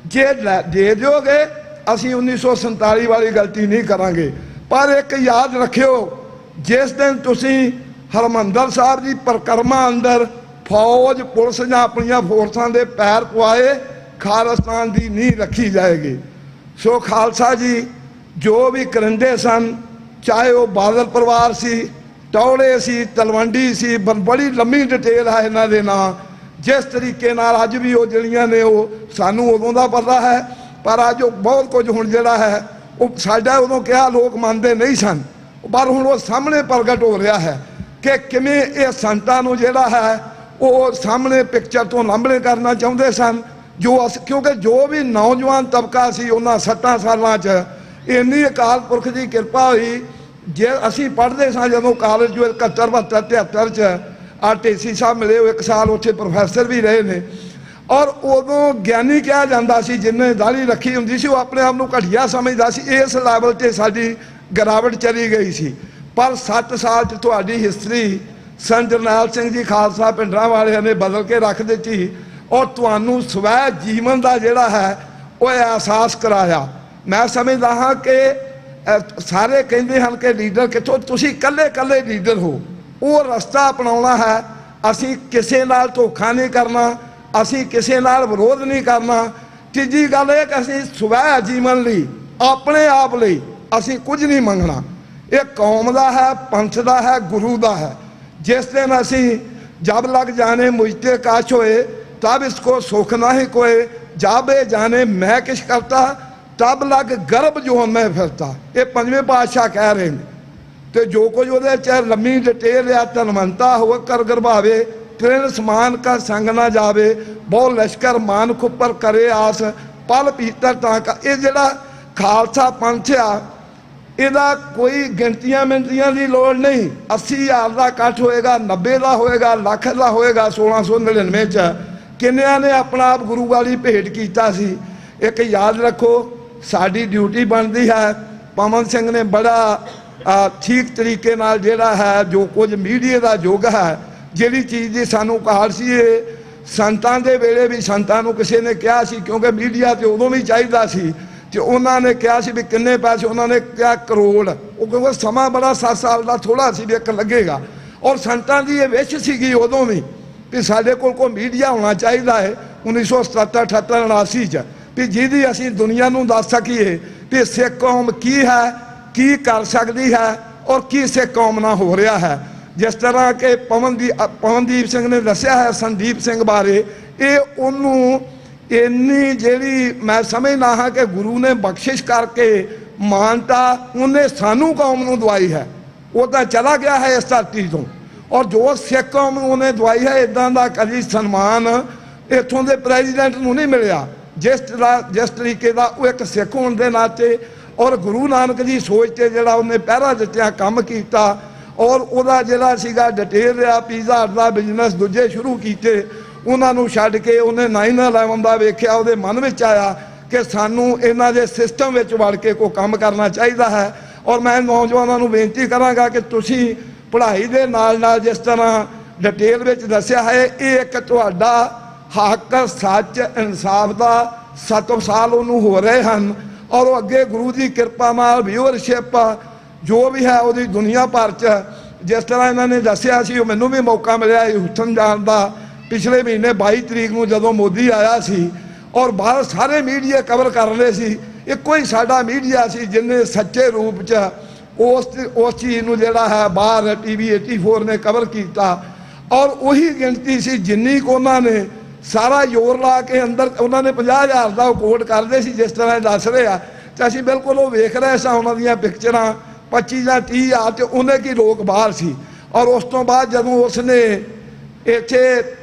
ਜੇ ਦੇ ਦਿਓਗੇ ਅਸੀਂ 1947 ਵਾਲੀ ਗਲਤੀ ਨਹੀਂ ਕਰਾਂਗੇ। ਪਰ ਇੱਕ ਯਾਦ ਰੱਖਿਓ, ਜਿਸ ਦਿਨ ਤੁਸੀਂ ਹਰਿਮੰਦਰ ਸਾਹਿਬ ਦੀ ਪਰਿਕਰਮਾ ਅੰਦਰ ਫੌਜ, ਪੁਲਿਸ ਜਾਂ ਆਪਣੀਆਂ ਫੋਰਸਾਂ ਦੇ ਪੈਰ ਪਵਾਏ, ਖਾਲਿਸਤਾਨ ਦੀ ਨੀਂਹ ਰੱਖੀ ਜਾਏਗੀ। ਸੋ ਖਾਲਸਾ ਜੀ ਜੋ ਵੀ ਕਰਿੰਦੇ ਸਨ, ਚਾਹੇ ਉਹ ਬਾਦਲ ਪਰਿਵਾਰ ਸੀ, ਟੌੜੇ ਸੀ, ਤਲਵੰਡੀ ਸੀ, ਬੜੀ ਲੰਮੀ ਡਿਟੇਲ ਹੈ ਇਹਨਾਂ ਦੇ ਨਾਂ। ਜਿਸ ਤਰੀਕੇ ਨਾਲ ਅੱਜ ਵੀ ਉਹ ਜਿਹੜੀਆਂ ਨੇ ਉਹ ਸਾਨੂੰ ਉਦੋਂ ਦਾ ਪਤਾ ਹੈ, ਪਰ ਅੱਜ ਉਹ ਬਹੁਤ ਕੁਝ ਹੁਣ ਜਿਹੜਾ ਹੈ ਉਹ ਸਾਡਾ ਉਦੋਂ ਕਿਹਾ ਲੋਕ ਮੰਨਦੇ ਨਹੀਂ ਸਨ, ਪਰ ਹੁਣ ਉਹ ਸਾਹਮਣੇ ਪ੍ਰਗਟ ਹੋ ਰਿਹਾ ਹੈ ਕਿ ਕਿਵੇਂ ਇਹ ਸੰਤਾਂ ਨੂੰ ਜਿਹੜਾ ਹੈ ਉਹ ਸਾਹਮਣੇ ਪਿਕਚਰ ਤੋਂ ਲਾਂਭੇ ਕਰਨਾ ਚਾਹੁੰਦੇ ਸਨ। ਕਿਉਂਕਿ ਜੋ ਵੀ ਨੌਜਵਾਨ ਤਬਕਾ ਸੀ ਉਹਨਾਂ 7 ਸਾਲਾਂ 'ਚ ਇੰਨੀ ਅਕਾਲ ਪੁਰਖ ਦੀ ਕਿਰਪਾ ਹੋਈ। ਜੇ ਅਸੀਂ ਪੜ੍ਹਦੇ ਸਾਂ ਜਦੋਂ ਕਾਲਜ 71 72 73 'ਚ ਢੇਸੀ ਸਾਹਿਬ ਮਿਲੇ, ਉਹ 1 ਸਾਲ ਉੱਥੇ ਪ੍ਰੋਫੈਸਰ ਵੀ ਰਹੇ ਨੇ, ਔਰ ਉਦੋਂ ਗਿਆਨੀ ਕਿਹਾ ਜਾਂਦਾ ਸੀ, ਜਿਹਨੇ ਦਾੜੀ ਰੱਖੀ ਹੁੰਦੀ ਸੀ ਉਹ ਆਪਣੇ ਆਪ ਨੂੰ ਘਟੀਆ ਸਮਝਦਾ ਸੀ। ਇਸ ਲੈਵਲ 'ਤੇ ਸਾਡੀ ਗਿਰਾਵਟ ਚਲੀ ਗਈ ਸੀ। ਪਰ 7 ਸਾਲ 'ਚ ਤੁਹਾਡੀ ਹਿਸਟਰੀ ਸੰਤ ਜਰਨੈਲ ਸਿੰਘ ਜੀ ਖਾਲਸਾ ਪਿੰਡਰਾਂ ਵਾਲਿਆਂ ਨੇ ਬਦਲ ਕੇ ਰੱਖ ਦਿੱਤੀ, ਔਰ ਤੁਹਾਨੂੰ ਸਵੈ ਜੀਵਨ ਦਾ ਜਿਹੜਾ ਹੈ ਉਹ ਅਹਿਸਾਸ ਕਰਾਇਆ। ਮੈਂ ਸਮਝਦਾ ਹਾਂ ਕਿ ਸਾਰੇ ਕਹਿੰਦੇ ਹਨ ਕਿ ਲੀਡਰ ਕਿੱਥੋਂ, ਤੁਸੀਂ ਇਕੱਲੇ ਲੀਡਰ ਹੋ। ਉਹ ਰਸਤਾ ਅਪਣਾਉਣਾ ਹੈ। ਅਸੀਂ ਕਿਸੇ ਨਾਲ ਧੋਖਾ ਨਹੀਂ ਕਰਨਾ, ਅਸੀਂ ਕਿਸੇ ਨਾਲ ਵਿਰੋਧ ਨਹੀਂ ਕਰਨਾ। ਤੀਜੀ ਗੱਲ ਇਹ ਕਿ ਅਸੀਂ ਸਵੈ ਜੀਵਨ ਲਈ, ਆਪਣੇ ਆਪ ਲਈ ਅਸੀਂ ਕੁਝ ਨਹੀਂ ਮੰਗਣਾ। ਇਹ ਕੌਮ ਦਾ ਹੈ, ਪੰਥ ਦਾ ਹੈ, ਗੁਰੂ ਦਾ ਹੈ। जिस दिन असी जब लग जाने मुझते काश होए तब इसको सुख ना ही कोई, जब ये जाने मैं किश करता तब लग गर्भ जो मैं फिरता। ये 5वें पातशाह कह रहे हैं। तो जो कुछ वो चाहे लम्मी डिटेल या धनवंता हो कर गर्भावे, तृण समान का संग ना जावे, बहु लश्कर मान खुपर करे आस, पल पीतर तां। ये जड़ा खालसा पंथ आ, ਇਹਦਾ ਕੋਈ ਗਿਣਤੀਆਂ ਮਿੰਤੀਆਂ ਦੀ ਲੋੜ ਨਹੀਂ। 80,000 ਦਾ ਇਕੱਠ ਹੋਏਗਾ, 90 ਦਾ ਹੋਏਗਾ, ਲੱਖ ਦਾ ਹੋਏਗਾ। 1699 'ਚ ਕਿੰਨਿਆਂ ਨੇ ਆਪਣਾ ਆਪ ਗੁਰੂ ਵਾਲੀ ਭੇਟ ਕੀਤਾ ਸੀ। ਇੱਕ ਯਾਦ ਰੱਖੋ, ਸਾਡੀ ਡਿਊਟੀ ਬਣਦੀ ਹੈ। ਪਵਨ ਸਿੰਘ ਨੇ ਬੜਾ ਠੀਕ ਤਰੀਕੇ ਨਾਲ ਜਿਹੜਾ ਹੈ ਜੋ ਕੁਝ ਮੀਡੀਆ ਦਾ ਯੁੱਗ ਹੈ, ਜਿਹੜੀ ਚੀਜ਼ ਦੀ ਸਾਨੂੰ ਕਾਹਲ ਸੀ, ਇਹ ਸੰਤਾਂ ਦੇ ਵੇਲੇ ਵੀ ਸੰਤਾਂ ਨੂੰ ਕਿਸੇ ਨੇ ਕਿਹਾ ਸੀ, ਕਿਉਂਕਿ ਮੀਡੀਆ ਤੇ ਉਦੋਂ ਵੀ ਚਾਹੀਦਾ ਸੀ। ਤੇ ਉਹਨਾਂ ਨੇ ਕਿਹਾ ਸੀ ਵੀ ਕਿੰਨੇ ਪੈਸੇ, ਉਹਨਾਂ ਨੇ ਕਿਹਾ ਕਰੋੜ। ਉਹ ਕਿਉਂਕਿ ਸਮਾਂ ਬੜਾ 7 ਸਾਲ ਦਾ ਥੋੜ੍ਹਾ ਸੀ ਵੀ 1 ਲੱਗੇਗਾ। ਔਰ ਸੰਤਾਂ ਦੀ ਇਹ ਵਿਸ਼ ਸੀਗੀ ਉਦੋਂ ਵੀ ਵੀ ਸਾਡੇ ਕੋਲ ਕੋਈ ਮੀਡੀਆ ਹੋਣਾ ਚਾਹੀਦਾ ਹੈ 1977 78 79 ਚ ਵੀ ਜਿਹਦੀ ਅਸੀਂ ਦੁਨੀਆ ਨੂੰ ਦੱਸ ਸਕੀਏ ਵੀ ਸਿੱਖ ਕੌਮ ਕੀ ਹੈ, ਕੀ ਕਰ ਸਕਦੀ ਹੈ ਔਰ ਕੀ ਸਿੱਖ ਕੌਮ ਨਾਲ ਹੋ ਰਿਹਾ ਹੈ। ਜਿਸ ਤਰ੍ਹਾਂ ਕਿ ਪਵਨਦੀਪ ਸਿੰਘ ਨੇ ਦੱਸਿਆ ਹੈ ਸੰਦੀਪ ਸਿੰਘ ਬਾਰੇ, ਇਹ ਉਹਨੂੰ ਇੰਨੀ ਜਿਹੜੀ ਮੈਂ ਸਮਝਦਾ ਹਾਂ ਕਿ ਗੁਰੂ ਨੇ ਬਖਸ਼ਿਸ਼ ਕਰਕੇ ਮਾਨਤਾ ਉਹਨੇ ਸਾਨੂੰ ਕੌਮ ਨੂੰ ਦਵਾਈ ਹੈ। ਉਹ ਤਾਂ ਚਲਾ ਗਿਆ ਹੈ ਇਸ ਧਰਤੀ ਤੋਂ, ਔਰ ਜੋ ਸਿੱਖ ਕੌਮ ਨੂੰ ਉਹਨੇ ਦਵਾਈ ਹੈ ਇੱਦਾਂ ਦਾ ਕਦੀ ਸਨਮਾਨ ਇੱਥੋਂ ਦੇ ਪ੍ਰੈਜ਼ੀਡੈਂਟ ਨੂੰ ਨਹੀਂ ਮਿਲਿਆ। ਜਿਸ ਤਰੀਕੇ ਦਾ ਉਹ ਇੱਕ ਸਿੱਖ ਹੋਣ ਦੇ ਨਾਤੇ ਔਰ ਗੁਰੂ ਨਾਨਕ ਦੀ ਸੋਚ 'ਤੇ ਜਿਹੜਾ ਉਹਨੇ ਪਹਿਰਾ ਦਿੱਤਿਆ ਕੰਮ ਕੀਤਾ, ਔਰ ਉਹਦਾ ਜਿਹੜਾ ਸੀਗਾ ਡਿਟੇਲ ਰਿਹਾ ਪੀਜ਼ਾ ਹਟ ਦਾ ਬਿਜ਼ਨਸ ਦੂਜੇ ਸ਼ੁਰੂ ਕੀਤੇ, ਉਹਨਾਂ ਨੂੰ ਛੱਡ ਕੇ ਉਹਨੇ 9/11 ਦਾ ਵੇਖਿਆ, ਉਹਦੇ ਮਨ ਵਿੱਚ ਆਇਆ ਕਿ ਸਾਨੂੰ ਇਹਨਾਂ ਦੇ ਸਿਸਟਮ ਵਿੱਚ ਵੜ ਕੇ ਕੋਈ ਕੰਮ ਕਰਨਾ ਚਾਹੀਦਾ ਹੈ। ਔਰ ਮੈਂ ਨੌਜਵਾਨਾਂ ਨੂੰ ਬੇਨਤੀ ਕਰਾਂਗਾ ਕਿ ਤੁਸੀਂ ਪੜ੍ਹਾਈ ਦੇ ਨਾਲ ਨਾਲ ਜਿਸ ਤਰ੍ਹਾਂ ਡਿਟੇਲ ਵਿੱਚ ਦੱਸਿਆ ਹੈ, ਇਹ ਇੱਕ ਤੁਹਾਡਾ ਹੱਕ ਸੱਚ ਇਨਸਾਫ ਦਾ 7 ਸਾਲ ਉਹਨੂੰ ਹੋ ਰਹੇ ਹਨ, ਔਰ ਉਹ ਅੱਗੇ ਗੁਰੂ ਦੀ ਕਿਰਪਾ ਨਾਲ ਵਿਊਅਰਸ਼ਿਪ ਜੋ ਵੀ ਹੈ ਉਹਦੀ ਦੁਨੀਆ ਭਰ 'ਚ ਜਿਸ ਤਰ੍ਹਾਂ ਇਹਨਾਂ ਨੇ ਦੱਸਿਆ ਸੀ। ਉਹ ਮੈਨੂੰ ਵੀ ਮੌਕਾ ਮਿਲਿਆ ਹਿਊਸਟਨ ਜਾਣ ਦਾ ਪਿਛਲੇ ਮਹੀਨੇ 22 ਤਰੀਕ ਨੂੰ ਜਦੋਂ ਮੋਦੀ ਆਇਆ ਸੀ, ਔਰ ਬਾਹਰ ਸਾਰੇ ਮੀਡੀਆ ਕਵਰ ਕਰ ਰਹੇ ਸੀ, ਇੱਕੋ ਹੀ ਸਾਡਾ ਮੀਡੀਆ ਸੀ ਜਿਹਨੇ ਸੱਚੇ ਰੂਪ 'ਚ ਉਸ ਚੀਜ਼ ਨੂੰ ਜਿਹੜਾ ਹੈ ਬਾਹਰ TV 84 ਨੇ ਕਵਰ ਕੀਤਾ, ਔਰ ਉਹੀ ਗਿਣਤੀ ਸੀ ਜਿੰਨੀ ਕੁ ਉਹਨਾਂ ਨੇ ਸਾਰਾ ਜ਼ੋਰ ਲਾ ਕੇ ਅੰਦਰ ਉਹਨਾਂ ਨੇ 50,000 ਦਾ ਉਹ ਕੋਟ ਕਰਦੇ ਸੀ ਜਿਸ ਤਰ੍ਹਾਂ ਦੱਸ ਰਹੇ ਆ। ਤੇ ਅਸੀਂ ਬਿਲਕੁਲ ਉਹ ਵੇਖ ਰਹੇ ਸਾਂ ਉਹਨਾਂ ਦੀਆਂ ਪਿਕਚਰਾਂ 25 ਜਾਂ 30,000 ਤੇ ਉਹਨੇ ਕੀ ਲੋਕ ਬਾਹਰ ਸੀ। ਔਰ ਉਸ ਤੋਂ ਬਾਅਦ ਜਦੋਂ ਉਸਨੇ ਇੱਥੇ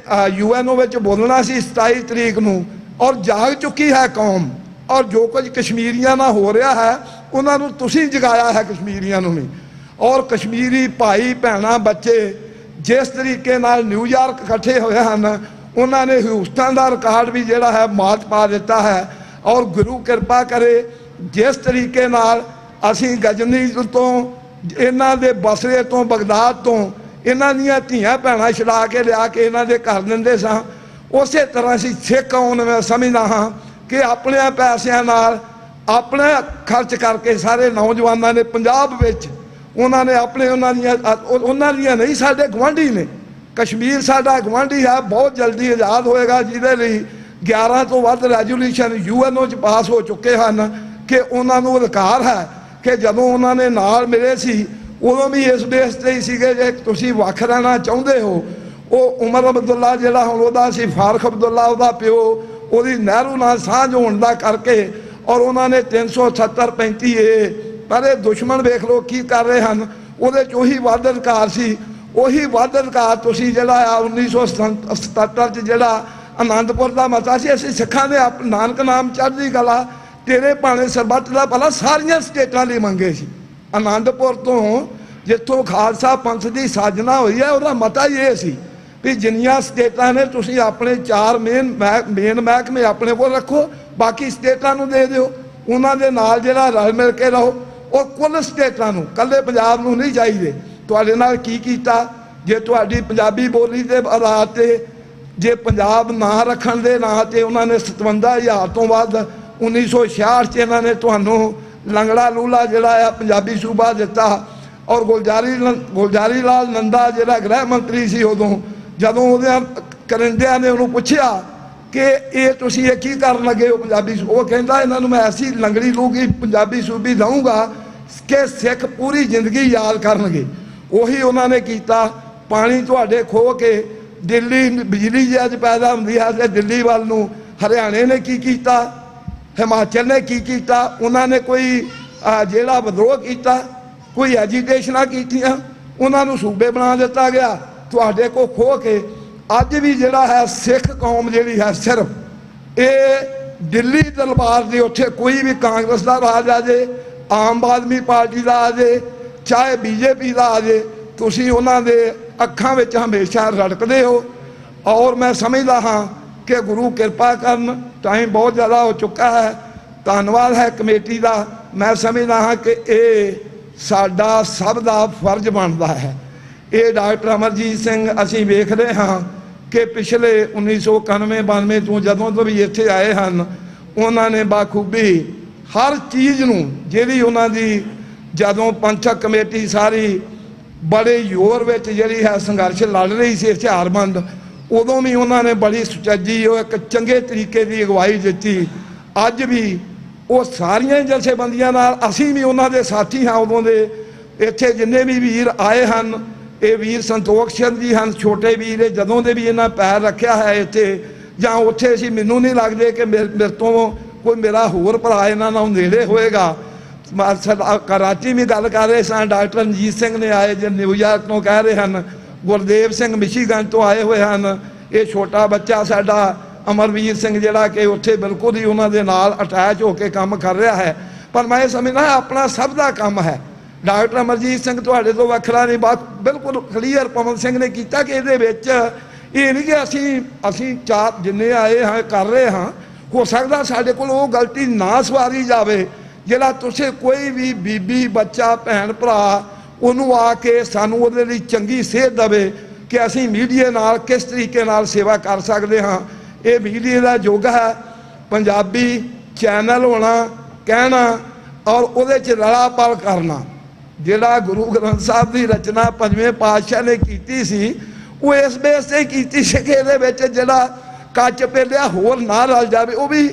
UNO ਵਿੱਚ ਬੋਲਣਾ ਸੀ 27 ਤਰੀਕ ਨੂੰ, ਔਰ ਜਾਗ ਚੁੱਕੀ ਹੈ ਕੌਮ, ਔਰ ਜੋ ਕੁਝ ਕਸ਼ਮੀਰੀਆਂ ਨਾਲ ਹੋ ਰਿਹਾ ਹੈ ਉਹਨਾਂ ਨੂੰ ਤੁਸੀਂ ਜਗਾਇਆ ਹੈ ਕਸ਼ਮੀਰੀਆਂ ਨੂੰ ਵੀ, ਔਰ ਕਸ਼ਮੀਰੀ ਭਾਈ ਭੈਣਾਂ ਬੱਚੇ ਜਿਸ ਤਰੀਕੇ ਨਾਲ ਨਿਊਯਾਰਕ ਇਕੱਠੇ ਹੋਏ ਹਨ, ਉਹਨਾਂ ਨੇ ਹਿਊਸਟਨ ਦਾ ਰਿਕਾਰਡ ਵੀ ਜਿਹੜਾ ਹੈ ਮਾਤ ਪਾ ਦਿੱਤਾ ਹੈ। ਔਰ ਗੁਰੂ ਕਿਰਪਾ ਕਰੇ ਜਿਸ ਤਰੀਕੇ ਨਾਲ ਅਸੀਂ ਗਜਨੀ ਤੋਂ ਇਹਨਾਂ ਦੇ ਬਸਰੇ ਤੋਂ ਬਗਦਾਦ ਤੋਂ ਇਹਨਾਂ ਦੀਆਂ ਧੀਆਂ ਭੈਣਾਂ ਛੁਡਾ ਕੇ ਲਿਆ ਕੇ ਇਹਨਾਂ ਦੇ ਘਰ ਦਿੰਦੇ ਸਾਂ, ਉਸੇ ਤਰ੍ਹਾਂ ਅਸੀਂ ਸਿੱਖ ਕੌਮ ਮੈਂ ਸਮਝਦਾ ਹਾਂ ਕਿ ਆਪਣੇ ਪੈਸਿਆਂ ਨਾਲ ਆਪਣੇ ਖਰਚ ਕਰਕੇ ਸਾਰੇ ਨੌਜਵਾਨਾਂ ਨੇ ਪੰਜਾਬ ਵਿੱਚ ਉਹਨਾਂ ਨੇ ਆਪਣੇ ਉਹਨਾਂ ਦੀਆਂ ਨਹੀਂ ਸਾਡੇ ਗੁਆਂਢੀ ਨੇ, ਕਸ਼ਮੀਰ ਸਾਡਾ ਗੁਆਂਢੀ ਹੈ, ਬਹੁਤ ਜਲਦੀ ਆਜ਼ਾਦ ਹੋਏਗਾ, ਜਿਹਦੇ ਲਈ 11 ਤੋਂ ਵੱਧ ਰੈਜੂਲੇਸ਼ਨ UNO 'ਚ ਪਾਸ ਹੋ ਚੁੱਕੇ ਹਨ ਕਿ ਉਹਨਾਂ ਨੂੰ ਅਧਿਕਾਰ ਹੈ ਕਿ ਜਦੋਂ ਉਹਨਾਂ ਨੇ ਨਾਲ ਮਿਲੇ ਸੀ ਉਦੋਂ ਵੀ ਇਸ ਬੇਸ 'ਤੇ ਹੀ ਸੀਗੇ ਜੇ ਤੁਸੀਂ ਵੱਖ ਰਹਿਣਾ ਚਾਹੁੰਦੇ ਹੋ। ਉਹ ਉਮਰ ਅਬਦੁੱਲਾ ਜਿਹੜਾ ਹੁਣ ਉਹਦਾ ਸੀ ਫਾਰੂਕ ਅਬਦੁੱਲਾ ਉਹਦਾ ਪਿਓ, ਉਹਦੀ ਨਹਿਰੂ ਨਾਲ ਸਾਂਝ ਹੋਣ ਦਾ ਕਰਕੇ, ਔਰ ਉਹਨਾਂ ਨੇ 370-35A ਪਰ ਇਹ ਦੁਸ਼ਮਣ ਵੇਖ ਲਓ ਕੀ ਕਰ ਰਹੇ ਹਨ, ਉਹਦੇ 'ਚ ਉਹੀ ਵੱਧ ਅਧਿਕਾਰ ਸੀ। ਉਹੀ ਵੱਧ ਅਧਿਕਾਰ ਤੁਸੀਂ ਜਿਹੜਾ ਆ 1977 'ਚ ਜਿਹੜਾ ਆਨੰਦਪੁਰ ਦਾ ਮਤਾ ਸੀ, ਅਸੀਂ ਸਿੱਖਾਂ ਦੇ ਨਾਨਕ ਨਾਮ ਚੜ੍ਹਦੀ ਕਲਾ ਤੇਰੇ ਭਾਣੇ ਸਰਬੱਤ ਦਾ ਭਲਾ ਸਾਰੀਆਂ ਸਟੇਟਾਂ ਲਈ ਮੰਗੇ ਸੀ। ਆਨੰਦਪੁਰ ਤੋਂ ਜਿੱਥੋਂ ਖਾਲਸਾ ਪੰਥ ਦੀ ਸਾਜਨਾ ਹੋਈ ਹੈ ਉਹਦਾ ਮਤਾ ਹੀ ਇਹ ਸੀ ਵੀ ਜਿੰਨੀਆਂ ਸਟੇਟਾਂ ਨੇ ਤੁਸੀਂ ਆਪਣੇ 4 ਮੇਨ ਮਹਿਕਮੇ ਆਪਣੇ ਕੋਲ ਰੱਖੋ, ਬਾਕੀ ਸਟੇਟਾਂ ਨੂੰ ਦੇ ਦਿਓ, ਉਹਨਾਂ ਦੇ ਨਾਲ ਜਿਹੜਾ ਰਲ ਮਿਲ ਕੇ ਰਹੋ, ਔਰ ਕੁੱਲ ਸਟੇਟਾਂ ਨੂੰ, ਇਕੱਲੇ ਪੰਜਾਬ ਨੂੰ ਨਹੀਂ ਚਾਹੀਦੇ। ਤੁਹਾਡੇ ਨਾਲ ਕੀ ਕੀਤਾ ਜੇ ਤੁਹਾਡੀ ਪੰਜਾਬੀ ਬੋਲੀ ਦੇ ਆਧਾਰ 'ਤੇ ਜੇ ਪੰਜਾਬ ਨਾਂ ਰੱਖਣ ਦੇ ਨਾਂ 'ਤੇ ਉਹਨਾਂ ਨੇ 57,000 ਤੋਂ ਵੱਧ 1966 'ਚ ਇਹਨਾਂ ਨੇ ਤੁਹਾਨੂੰ ਲੰਗੜਾ ਲੂਲਾ ਜਿਹੜਾ ਆ ਪੰਜਾਬੀ ਸੂਬਾ ਦਿੱਤਾ। ਔਰ ਗੁਲਜ਼ਾਰੀ ਲਾਲ ਨੰਦਾ ਜਿਹੜਾ ਗ੍ਰਹਿ ਮੰਤਰੀ ਸੀ ਉਦੋਂ, ਜਦੋਂ ਉਹਦੇ ਕਰਿੰਦਿਆਂ ਨੇ ਉਹਨੂੰ ਪੁੱਛਿਆ ਕਿ ਇਹ ਤੁਸੀਂ ਇਹ ਕੀ ਕਰਨ ਲੱਗੇ ਹੋ ਪੰਜਾਬੀ, ਉਹ ਕਹਿੰਦਾ ਇਹਨਾਂ ਨੂੰ ਮੈਂ ਐਸੀ ਲੰਗੜੀ ਲੂਗੀ ਪੰਜਾਬੀ ਸੂਬੀ ਦਊਂਗਾ ਕਿ ਸਿੱਖ ਪੂਰੀ ਜ਼ਿੰਦਗੀ ਯਾਦ ਕਰਨਗੇ। ਉਹੀ ਉਹਨਾਂ ਨੇ ਕੀਤਾ। ਪਾਣੀ ਤੁਹਾਡੇ ਖੋਹ ਕੇ ਦਿੱਲੀ ਬਿਜਲੀ ਜੇ ਅੱਜ ਪੈਦਾ ਹੁੰਦੀ ਹੈ ਤੇ ਦਿੱਲੀ ਵੱਲ ਨੂੰ ਹਰਿਆਣੇ ਨੇ ਕੀ ਕੀਤਾ, ਹਿਮਾਚਲ ਨੇ ਕੀ ਕੀਤਾ, ਉਹਨਾਂ ਨੇ ਕੋਈ ਜਿਹੜਾ ਵਿਦਰੋਹ ਕੀਤਾ, ਕੋਈ ਐਜੀਟੇਸ਼ਨਾਂ ਕੀਤੀਆਂ, ਉਹਨਾਂ ਨੂੰ ਸੂਬੇ ਬਣਾ ਦਿੱਤਾ ਗਿਆ ਤੁਹਾਡੇ ਕੋਲ ਖੋਹ ਕੇ। ਅੱਜ ਵੀ ਜਿਹੜਾ ਹੈ ਸਿੱਖ ਕੌਮ ਜਿਹੜੀ ਹੈ ਸਿਰਫ ਇਹ ਦਿੱਲੀ ਦਰਬਾਰ ਦੇ ਉੱਥੇ ਕੋਈ ਵੀ ਕਾਂਗਰਸ ਦਾ ਰਾਜ ਆ ਜੇ, ਆਮ ਆਦਮੀ ਪਾਰਟੀ ਦਾ ਆ ਜੇ, ਚਾਹੇ BJP ਦਾ ਆ ਜੇ, ਤੁਸੀਂ ਉਹਨਾਂ ਦੇ ਅੱਖਾਂ ਵਿੱਚ ਹਮੇਸ਼ਾ ਰੜਕਦੇ ਹੋ। ਔਰ ਮੈਂ ਸਮਝਦਾ ਹਾਂ ਕਿ ਗੁਰੂ ਕਿਰਪਾ ਕਰਨ, ਟਾਈਮ ਬਹੁਤ ਜ਼ਿਆਦਾ ਹੋ ਚੁੱਕਾ ਹੈ, ਧੰਨਵਾਦ ਹੈ ਕਮੇਟੀ ਦਾ। ਮੈਂ ਸਮਝਦਾ ਹਾਂ ਕਿ ਇਹ ਸਾਡਾ ਸਭ ਦਾ ਫਰਜ਼ ਬਣਦਾ ਹੈ। ਇਹ ਡਾਕਟਰ ਅਮਰਜੀਤ ਸਿੰਘ ਅਸੀਂ ਵੇਖਦੇ ਹਾਂ ਕਿ ਪਿਛਲੇ 1991-92 ਤੋਂ ਜਦੋਂ ਤੋਂ ਵੀ ਇੱਥੇ ਆਏ ਹਨ, ਉਹਨਾਂ ਨੇ ਬਾਖੂਬੀ ਹਰ ਚੀਜ਼ ਨੂੰ ਜਿਹੜੀ ਉਹਨਾਂ ਦੀ ਜਦੋਂ ਪੰਥਕ ਕਮੇਟੀ ਸਾਰੀ ਬੜੇ ਜ਼ੋਰ ਵਿੱਚ ਜਿਹੜੀ ਹੈ ਸੰਘਰਸ਼ ਲੜ ਰਹੀ ਸੀ ਹਥਿਆਰਬੰਦ, ਉਦੋਂ ਵੀ ਉਹਨਾਂ ਨੇ ਬੜੀ ਸੁਚੱਜੀ ਉਹ ਇੱਕ ਚੰਗੇ ਤਰੀਕੇ ਦੀ ਅਗਵਾਈ ਦਿੱਤੀ। ਅੱਜ ਵੀ ਉਹ ਸਾਰੀਆਂ ਹੀ ਜਥੇਬੰਦੀਆਂ ਨਾਲ ਅਸੀਂ ਵੀ ਉਹਨਾਂ ਦੇ ਸਾਥੀ ਹਾਂ। ਉਦੋਂ ਦੇ ਇੱਥੇ ਜਿੰਨੇ ਵੀ ਵੀਰ ਆਏ ਹਨ, ਇਹ ਵੀਰ ਸੰਤੋਖ ਸਿੰਘ ਜੀ ਹਨ, ਛੋਟੇ ਵੀਰ, ਜਦੋਂ ਦੇ ਵੀ ਇਹਨਾਂ ਪੈਰ ਰੱਖਿਆ ਹੈ ਇੱਥੇ ਜਾਂ ਉੱਥੇ ਅਸੀਂ, ਮੈਨੂੰ ਨਹੀਂ ਲੱਗਦੇ ਕਿ ਮੇਰੇ ਤੋਂ ਕੋਈ ਮੇਰਾ ਹੋਰ ਭਰਾ ਇਹਨਾਂ ਨਾਲ ਨੇੜੇ ਹੋਏਗਾ। ਕਰਾਚੀ ਵੀ ਗੱਲ ਕਰ ਰਹੇ ਸਾਂ, ਡਾਕਟਰ ਰਣਜੀਤ ਸਿੰਘ ਨੇ ਆਏ ਜੇ ਨਿਊਯਾਰਕ ਤੋਂ ਕਹਿ ਰਹੇ ਹਨ, ਗੁਰਦੇਵ ਸਿੰਘ ਮਿਸ਼ੀਗਨ ਤੋਂ ਆਏ ਹੋਏ ਹਨ। ਇਹ ਛੋਟਾ ਬੱਚਾ ਸਾਡਾ ਅਮਰਵੀਰ ਸਿੰਘ ਜਿਹੜਾ ਕਿ ਉੱਥੇ ਬਿਲਕੁਲ ਹੀ ਉਹਨਾਂ ਦੇ ਨਾਲ ਅਟੈਚ ਹੋ ਕੇ ਕੰਮ ਕਰ ਰਿਹਾ ਹੈ। ਪਰ ਮੈਂ ਇਹ ਸਮਝਦਾ ਆਪਣਾ ਸਭ ਦਾ ਕੰਮ ਹੈ। ਡਾਕਟਰ ਅਮਰਜੀਤ ਸਿੰਘ ਤੁਹਾਡੇ ਤੋਂ ਵੱਖਰਾ ਨਹੀਂ, ਬਾਤ ਬਿਲਕੁਲ ਕਲੀਅਰ ਪਵਨ ਸਿੰਘ ਨੇ ਕੀਤਾ ਕਿ ਇਹਦੇ ਵਿੱਚ ਇਹ ਨਹੀਂ ਕਿ ਅਸੀਂ ਚਾਰ ਜਿੰਨੇ ਆਏ ਹਾਂ ਕਰ ਰਹੇ ਹਾਂ। ਹੋ ਸਕਦਾ ਸਾਡੇ ਕੋਲ ਉਹ ਗਲਤੀ ਨਾ ਸਵਾਰੀ ਜਾਵੇ ਜਿਹੜਾ ਤੁਸੀਂ ਕੋਈ ਵੀ ਬੀਬੀ, ਬੱਚਾ, ਭੈਣ, ਭਰਾ ਉਹਨੂੰ ਆ ਕੇ ਸਾਨੂੰ ਉਹਦੇ ਲਈ ਚੰਗੀ ਸੇਧ ਦੇਵੇ ਕਿ ਅਸੀਂ ਮੀਡੀਆ ਨਾਲ ਕਿਸ ਤਰੀਕੇ ਨਾਲ ਸੇਵਾ ਕਰ ਸਕਦੇ ਹਾਂ। ਇਹ ਮੀਡੀਆ ਦਾ ਯੁੱਗ ਹੈ। ਪੰਜਾਬੀ ਚੈਨਲ ਹੋਣਾ, ਕਹਿਣਾ ਔਰ ਉਹਦੇ 'ਚ ਰਲਾਪਲ ਕਰਨਾ। ਜਿਹੜਾ ਗੁਰੂ ਗ੍ਰੰਥ ਸਾਹਿਬ ਦੀ ਰਚਨਾ ਪੰਜਵੇਂ ਪਾਤਸ਼ਾਹ ਨੇ ਕੀਤੀ ਸੀ, ਉਹ ਇਸ ਬੇਸ 'ਤੇ ਕੀਤੀ ਸੀ ਕਿ ਇਹਦੇ ਵਿੱਚ ਜਿਹੜਾ ਕੱਚ ਪੇਲਿਆ ਹੋਰ ਨਾ ਰਲ ਜਾਵੇ। ਉਹ ਵੀ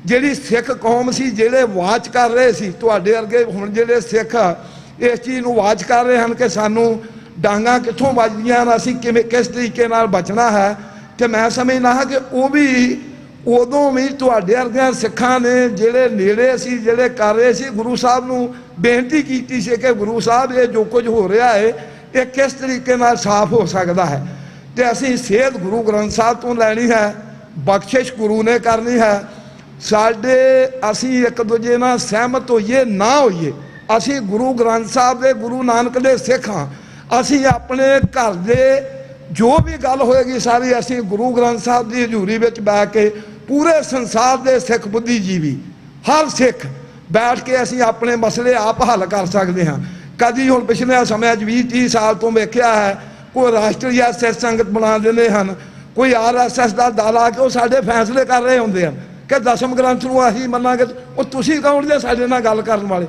ਜਿਹੜੀ ਸਿੱਖ ਕੌਮ ਸੀ, ਜਿਹੜੇ ਵਾਚ ਕਰ ਰਹੇ ਸੀ, ਤੁਹਾਡੇ ਵਰਗੇ ਹੁਣ ਜਿਹੜੇ ਸਿੱਖ ਇਸ ਚੀਜ਼ ਨੂੰ ਵਾਚ ਕਰ ਰਹੇ ਹਨ ਕਿ ਸਾਨੂੰ ਡਾਂਗਾਂ ਕਿੱਥੋਂ ਵੱਜਦੀਆਂ ਹਨ, ਅਸੀਂ ਕਿਸ ਤਰੀਕੇ ਨਾਲ ਬਚਣਾ ਹੈ। ਅਤੇ ਮੈਂ ਸਮਝਦਾ ਹਾਂ ਕਿ ਉਹ ਵੀ ਉਦੋਂ ਵੀ ਤੁਹਾਡੇ ਵਰਗਿਆਂ ਸਿੱਖਾਂ ਨੇ ਜਿਹੜੇ ਨੇੜੇ ਸੀ, ਜਿਹੜੇ ਕਰ ਰਹੇ ਸੀ, ਗੁਰੂ ਸਾਹਿਬ ਨੂੰ ਬੇਨਤੀ ਕੀਤੀ ਸੀ ਕਿ ਗੁਰੂ ਸਾਹਿਬ ਇਹ ਜੋ ਕੁਝ ਹੋ ਰਿਹਾ ਹੈ ਇਹ ਕਿਸ ਤਰੀਕੇ ਨਾਲ ਸਾਫ਼ ਹੋ ਸਕਦਾ ਹੈ। ਅਤੇ ਅਸੀਂ ਸੇਧ ਗੁਰੂ ਗ੍ਰੰਥ ਸਾਹਿਬ ਤੋਂ ਲੈਣੀ ਹੈ, ਬਖਸ਼ਿਸ਼ ਗੁਰੂ ਨੇ ਕਰਨੀ ਹੈ। ਅਸੀਂ ਇੱਕ ਦੂਜੇ ਨਾਲ ਸਹਿਮਤ ਹੋਈਏ ਨਾ ਹੋਈਏ, ਅਸੀਂ ਗੁਰੂ ਗ੍ਰੰਥ ਸਾਹਿਬ ਦੇ, ਗੁਰੂ ਨਾਨਕ ਦੇ ਸਿੱਖ ਹਾਂ। ਅਸੀਂ ਆਪਣੇ ਘਰ ਦੇ ਜੋ ਵੀ ਗੱਲ ਹੋਏਗੀ ਸਾਰੀ ਅਸੀਂ ਗੁਰੂ ਗ੍ਰੰਥ ਸਾਹਿਬ ਦੀ ਹਜ਼ੂਰੀ ਵਿੱਚ ਬੈਠ ਕੇ, ਪੂਰੇ ਸੰਸਾਰ ਦੇ ਸਿੱਖ ਬੁੱਧੀਜੀਵੀ ਹਰ ਸਿੱਖ ਬੈਠ ਕੇ ਅਸੀਂ ਆਪਣੇ ਮਸਲੇ ਆਪ ਹੱਲ ਕਰ ਸਕਦੇ ਹਾਂ। ਕਦੀ ਹੁਣ ਪਿਛਲੇ ਸਮਿਆਂ 'ਚ 20-30 ਸਾਲ ਤੋਂ ਵੇਖਿਆ ਹੈ, ਕੋਈ ਰਾਸ਼ਟਰੀ ਸਿੱਖ ਸੰਗਤ ਬਣਾ ਦਿੰਦੇ ਹਨ, ਕੋਈ RSS ਦਾ ਦਾਲਾ ਕਿ ਉਹ ਸਾਡੇ ਫੈਸਲੇ ਕਰ ਰਹੇ ਹੁੰਦੇ ਹਨ ਕਿ ਦਸਮ ਗ੍ਰੰਥ ਨੂੰ ਅਸੀਂ ਮੰਨਾਂਗੇ। ਉਹ ਤੁਸੀਂ ਕੌਣ ਜੇ ਸਾਡੇ ਨਾਲ ਗੱਲ ਕਰਨ ਵਾਲੇ?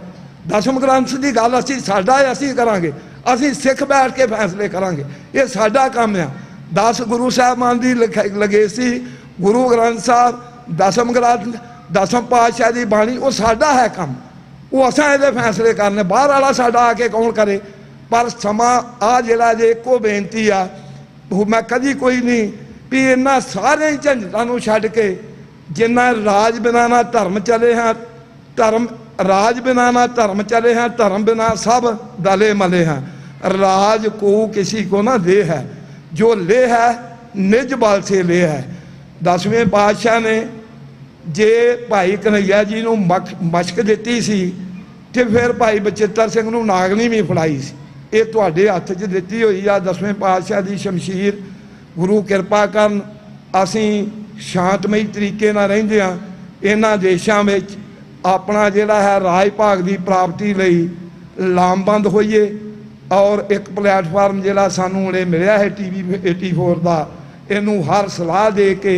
ਦਸਮ ਗ੍ਰੰਥ ਦੀ ਗੱਲ ਸਾਡਾ ਹੈ, ਅਸੀਂ ਕਰਾਂਗੇ। ਅਸੀਂ ਸਿੱਖ ਬੈਠ ਕੇ ਫੈਸਲੇ ਕਰਾਂਗੇ, ਇਹ ਸਾਡਾ ਕੰਮ ਆ। 10 ਗੁਰੂ ਸਾਹਿਬਾਨ ਦੀ ਲਗੇਸੀ, ਗੁਰੂ ਗ੍ਰੰਥ ਸਾਹਿਬ, ਦਸਮ ਗ੍ਰੰਥ, ਦਸਮ ਪਾਤਸ਼ਾਹ ਦੀ ਬਾਣੀ, ਉਹ ਸਾਡਾ ਹੈ ਕੰਮ। ਉਹ ਅਸਾਂ ਇਹਦੇ ਫੈਸਲੇ ਕਰਨੇ, ਬਾਹਰ ਵਾਲਾ ਸਾਡਾ ਆ ਕੇ ਕੌਣ ਕਰੇ। ਪਰ ਸਮਾਂ ਆ ਜਿਹੜਾ ਜੇ ਇੱਕੋ ਬੇਨਤੀ ਆ, ਮੈਂ ਕਦੀ ਕੋਈ ਨਹੀਂ ਵੀ ਇਹਨਾਂ ਸਾਰੇ ਝੰਜਟਾਂ ਨੂੰ ਛੱਡ ਕੇ ਜਿੰਨਾ ਰਾਜ ਬਿਨਾਂ ਨਾ ਧਰਮ ਚਲੇ ਹਾਂ, ਰਾਜ ਬਿਨਾਂ ਨਾ ਧਰਮ चले हैं, धर्म बिना सब दले मले हैं। राज को किसी को ना दे है, जो ले है निज बल से ले है। 10वें पातशाह ने जे भाई कन्हैया जी ਨੂੰ ਮਸ਼ਕ ਦਿੱਤੀ ਸੀ ਤੇ ਫਿਰ ਭਾਈ ਬਚਿੱਤਰ ਸਿੰਘ ਨੂੰ ਨਾਗਣੀ ਵੀ ਫੜਾਈ ਸੀ। ਇਹ ਤੁਹਾਡੇ ਹੱਥ 'ਚ ਦਿੱਤੀ ਹੋਈ ਆ 10ਵੇਂ ਪਾਤਸ਼ਾਹ ਦੀ ਸ਼ਮਸ਼ੀਰ। ਗੁਰੂ ਕਿਰਪਾ ਕਰਨ ਅਸੀਂ ਸ਼ਾਂਤਮਈ ਤਰੀਕੇ ਨਾਲ ਰਹਿੰਦੇ ਹਾਂ। ਇਹਨਾਂ ਦੇਸ਼ਾਂ ਵਿੱਚ ਆਪਣਾ ਜਿਹੜਾ ਹੈ ਰਾਜ ਭਾਗ ਦੀ ਪ੍ਰਾਪਤੀ ਲਈ ਲਾਮਬੰਦ ਹੋਈਏ ਔਰ ਇੱਕ ਪਲੇਟਫਾਰਮ ਜਿਹੜਾ ਸਾਨੂੰ ਹੁਣੇ ਮਿਲਿਆ ਹੈ TV 84 ਦਾ, ਇਹਨੂੰ ਹਰ ਸਲਾਹ ਦੇ ਕੇ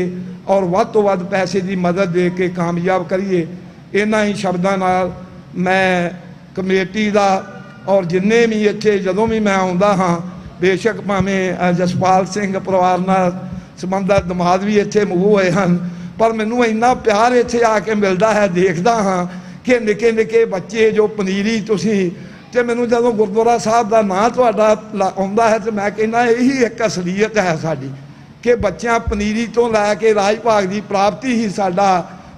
ਔਰ ਵੱਧ ਤੋਂ ਵੱਧ ਪੈਸੇ ਦੀ ਮਦਦ ਦੇ ਕੇ ਕਾਮਯਾਬ ਕਰੀਏ। ਇਹਨਾਂ ਹੀ ਸ਼ਬਦਾਂ ਨਾਲ ਮੈਂ ਕਮੇਟੀ ਦਾ ਔਰ ਜਿੰਨੇ ਵੀ ਇੱਥੇ ਜਦੋਂ ਵੀ ਮੈਂ ਆਉਂਦਾ ਹਾਂ, ਬੇਸ਼ੱਕ ਭਾਵੇਂ ਜਸਪਾਲ ਸਿੰਘ ਪਰਿਵਾਰ ਨਾਲ ਸੰਬੰਧਿਤ ਦਮਾਦ ਵੀ ਇੱਥੇ ਮੂੰਹ ਹੋਏ ਹਨ, ਪਰ ਮੈਨੂੰ ਇੰਨਾ ਪਿਆਰ ਇੱਥੇ ਆ ਕੇ ਮਿਲਦਾ ਹੈ। ਦੇਖਦਾ ਹਾਂ ਕਿ ਨਿੱਕੇ ਨਿੱਕੇ ਬੱਚੇ ਜੋ ਪਨੀਰੀ ਤੁਸੀਂ, ਅਤੇ ਮੈਨੂੰ ਜਦੋਂ ਗੁਰਦੁਆਰਾ ਸਾਹਿਬ ਦਾ ਨਾਂ ਤੁਹਾਡਾ ਆਉਂਦਾ ਹੈ ਤਾਂ ਮੈਂ ਕਹਿੰਦਾ ਇਹੀ ਇੱਕ ਅਸਲੀਅਤ ਹੈ ਸਾਡੀ ਕਿ ਬੱਚਿਆਂ ਪਨੀਰੀ ਤੋਂ ਲੈ ਕੇ ਰਾਜ ਭਾਗ ਦੀ ਪ੍ਰਾਪਤੀ ਹੀ ਸਾਡਾ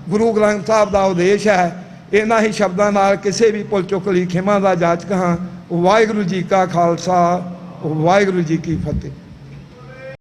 ਗੁਰੂ ਗ੍ਰੰਥ ਸਾਹਿਬ ਦਾ ਉਦੇਸ਼ ਹੈ। ਇਹਨਾਂ ਹੀ ਸ਼ਬਦਾਂ ਨਾਲ ਕਿਸੇ ਵੀ ਭੁੱਲ ਚੁੱਕ ਲਈ ਖਿਮਾ ਦਾ ਜਾਚਕ ਹਾਂ। ਵਾਹਿਗੁਰੂ ਜੀ ਕਾ ਖਾਲਸਾ, ਵਾਹਿਗੁਰੂ ਜੀ ਕੀ ਫਤਿਹ।